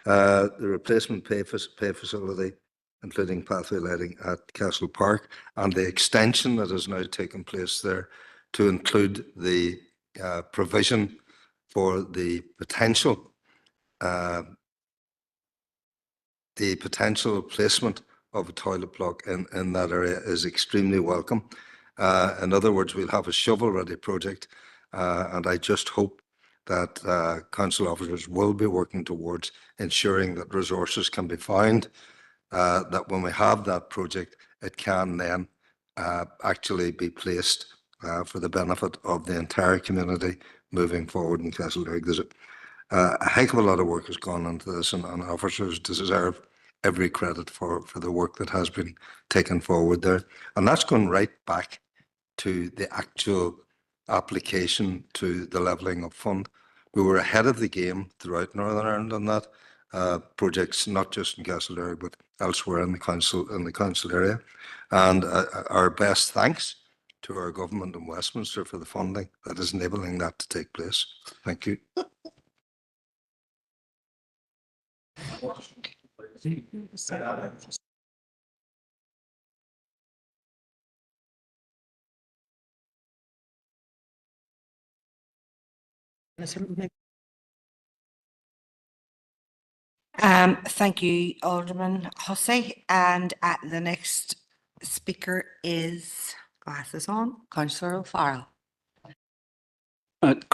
The replacement pay facility, including pathway lighting at Castle Park, and the extension that has now taken place there to include the provision for the potential placement of a toilet block in that area is extremely welcome. In other words, we'll have a shovel-ready project, and I just hope that council officers will be working towards ensuring that resources can be found, that when we have that project, it can then actually be placed for the benefit of the entire community moving forward in Castlederg. There's a heck of a lot of work has gone into this, and officers deserve every credit for the work that has been taken forward there. And that's gone right back to the actual application to the levelling up fund. We were ahead of the game throughout Northern Ireland on that. Projects not just in Castlederg but elsewhere in the council area. And our best thanks to our government in Westminster for the funding that is enabling that to take place. Thank you. Thank you, Alderman Hussey. And the next speaker is, glasses on, Councillor O'Farrell. Thank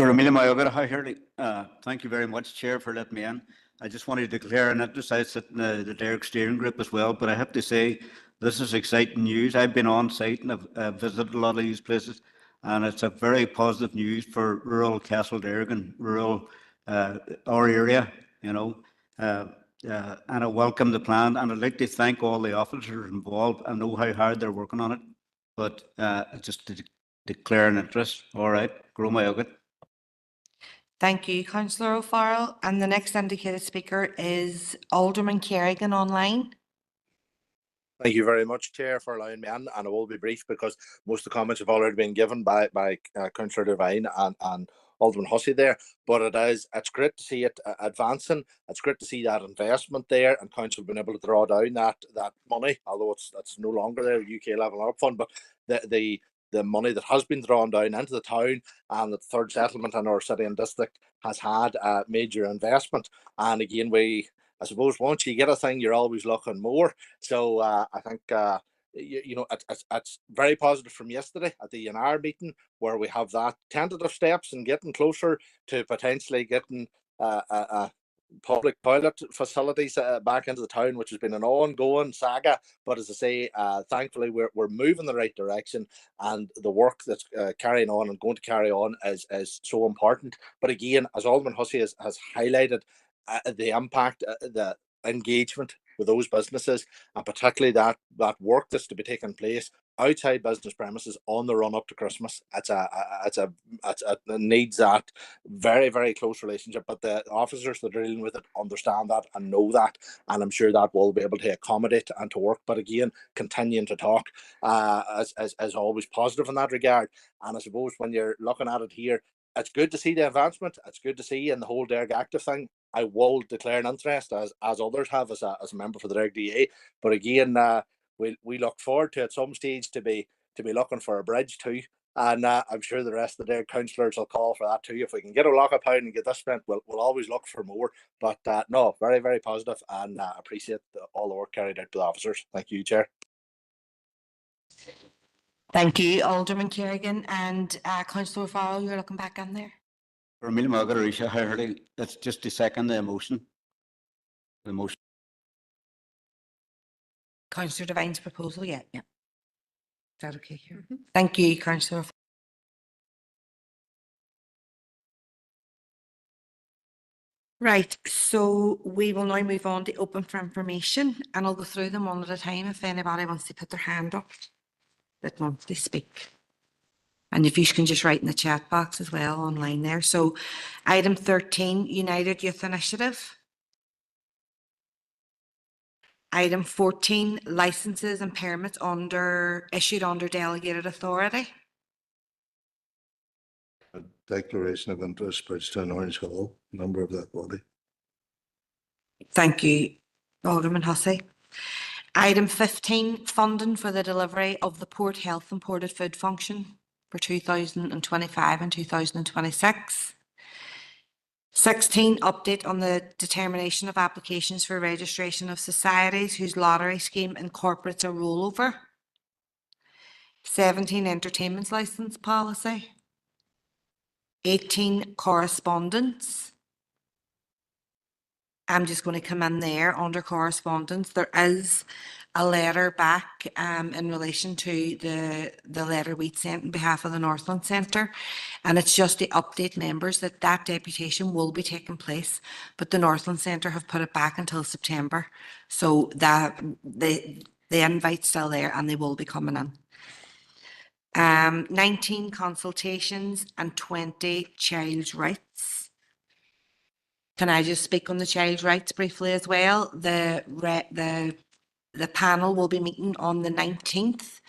you very much, Chair, for letting me in. I just wanted to declare an interest. I sit in the Derek steering group as well, but I have to say this is exciting news. I've been on site and I've visited a lot of these places, and it's a very positive news for rural Castlederg and rural our area, and I welcome the plan, and I'd like to thank all the officers involved. I know how hard they're working on it, but just to declare an interest. All right, grow my yogurt. Thank you, Councillor O'Farrell. And the next indicated speaker is Alderman Kerrigan online. Thank you very much, Chair, for allowing me in, and I will be brief because most of the comments have already been given by Councillor Devine and Alderman Hussey there. But it's great to see it advancing. It's great to see that investment there, and Council being able to draw down that money, although it's no longer there, UK Levelling Up Fund. But the the money that has been drawn down into the town, and the third settlement in our city and district has had a major investment. And again, I suppose once you get a thing, you're always looking more. So I think it's very positive from yesterday at the UNR meeting, where we have that tentative steps and getting closer to potentially getting public toilet facilities back into the town, which has been an ongoing saga. But as I say, thankfully we're moving the right direction, and the work that's carrying on and going to carry on is so important. But again, as Alderman Hussey has highlighted, the impact, the engagement with those businesses, and particularly that work that's to be taking place outside business premises on the run up to Christmas. It needs that very, very close relationship. But the officers that are dealing with it understand that and know that, and I'm sure that will be able to accommodate and to work. But again, continuing to talk is always positive in that regard. And I suppose when you're looking at it here, it's good to see the advancement. It's good to see in the whole Derg Active thing. I will declare an interest, as others have, as a member for the Derg DA. But again, we look forward to at some stage to be looking for a bridge too. And I'm sure the rest of the Derg councillors will call for that too. If we can get a lock of pound and get this spent, we'll always look for more. But no, very, very positive, and appreciate all the work carried out by the officers. Thank you, Chair. Thank you, Alderman Kerrigan. And Councillor Farrell, you're looking back in there. For me, Margaret, that's just to second the motion. The motion. Councillor Devine's proposal, yeah. Is that okay here? Thank you, Councillor. Right, so we will now move on to open for information, and I'll go through them one at a time if anybody wants to put their hand up that wants to speak. And if you can just write in the chat box as well online there. So item 13, United Youth Initiative. Item 14, licenses and permits issued under delegated authority. A declaration of interest, Bridgetown Orange Hall, member of that body. Thank you, Alderman Hussey. Item 15, funding for the delivery of the Port Health Imported Food function for 2025 and 2026. 16, update on the determination of applications for registration of societies whose lottery scheme incorporates a rollover. 17, entertainment license policy. 18, correspondence. I'm just going to come in there under correspondence. There is a letter back in relation to the letter we sent on behalf of the Northland Centre, and it's just to update members that deputation will be taking place, but the Northland Centre have put it back until September, so that the invite's still there and they will be coming in. 19, consultations, and 20, child's rights. Can I just speak on the child's rights briefly as well? The panel will be meeting on the 19th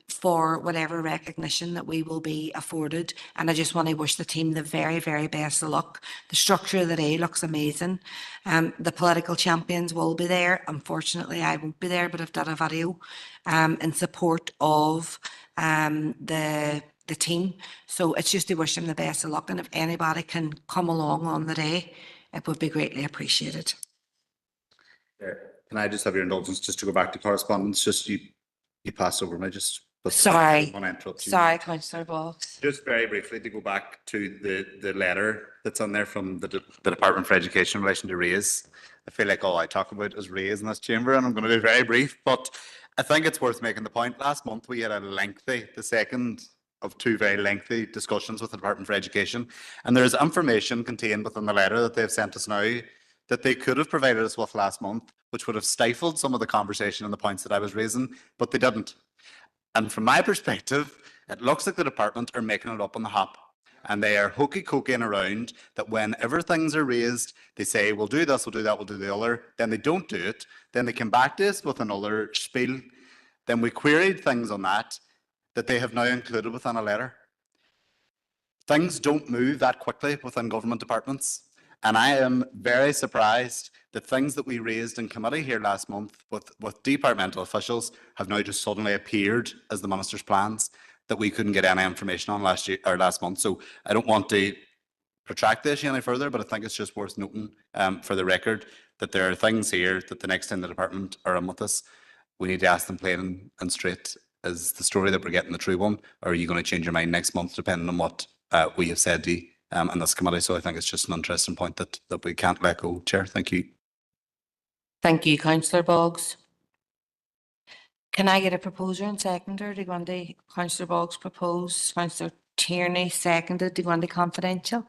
for whatever recognition that we will be afforded. And I just want to wish the team the very, very best of luck. The structure of the day looks amazing. The political champions will be there. Unfortunately, I won't be there, but I've done a video in support of the team. So it's just to wish them the best of luck. And if anybody can come along on the day, it would be greatly appreciated. Can I just have your indulgence just to go back to correspondence? Just you passed over me. Sorry. I interrupt you. Sorry, Councillor Boggs. Just very briefly to go back to the letter that's on there from the Department for Education in relation to raise. I feel like all I talk about is raise in this chamber, and I'm going to be very brief, but I think it's worth making the point. Last month we had the second of two very lengthy discussions with the Department for Education, and there is information contained within the letter that they've sent us now that they could have provided us with last month, which would have stifled some of the conversation and the points that I was raising, but they didn't. And from my perspective, it looks like the department are making it up on the hop, and they are hokey-cokeying around that whenever things are raised, they say, we'll do this, we'll do that, we'll do the other. Then they don't do it. Then they come back to us with another spiel. Then we queried things on that they have now included within a letter. Things don't move that quickly within government departments. And I am very surprised that things that we raised in committee here last month with departmental officials have now just suddenly appeared as the minister's plans that we couldn't get any information on last year or last month. So I don't want to protract this any further, but I think it's just worth noting for the record that there are things here that the next time the department are in with us, we need to ask them plain and straight. Is the story that we're getting the true one, or are you going to change your mind next month depending on what we have said to you in this committee? So I think it's just an interesting point that we can't let go, Chair. Thank you. Thank you, Councillor Boggs. Can I get a proposer and seconder? Do you want the Councillor Boggs proposed, Councillor Tierney seconded, do you want the confidential?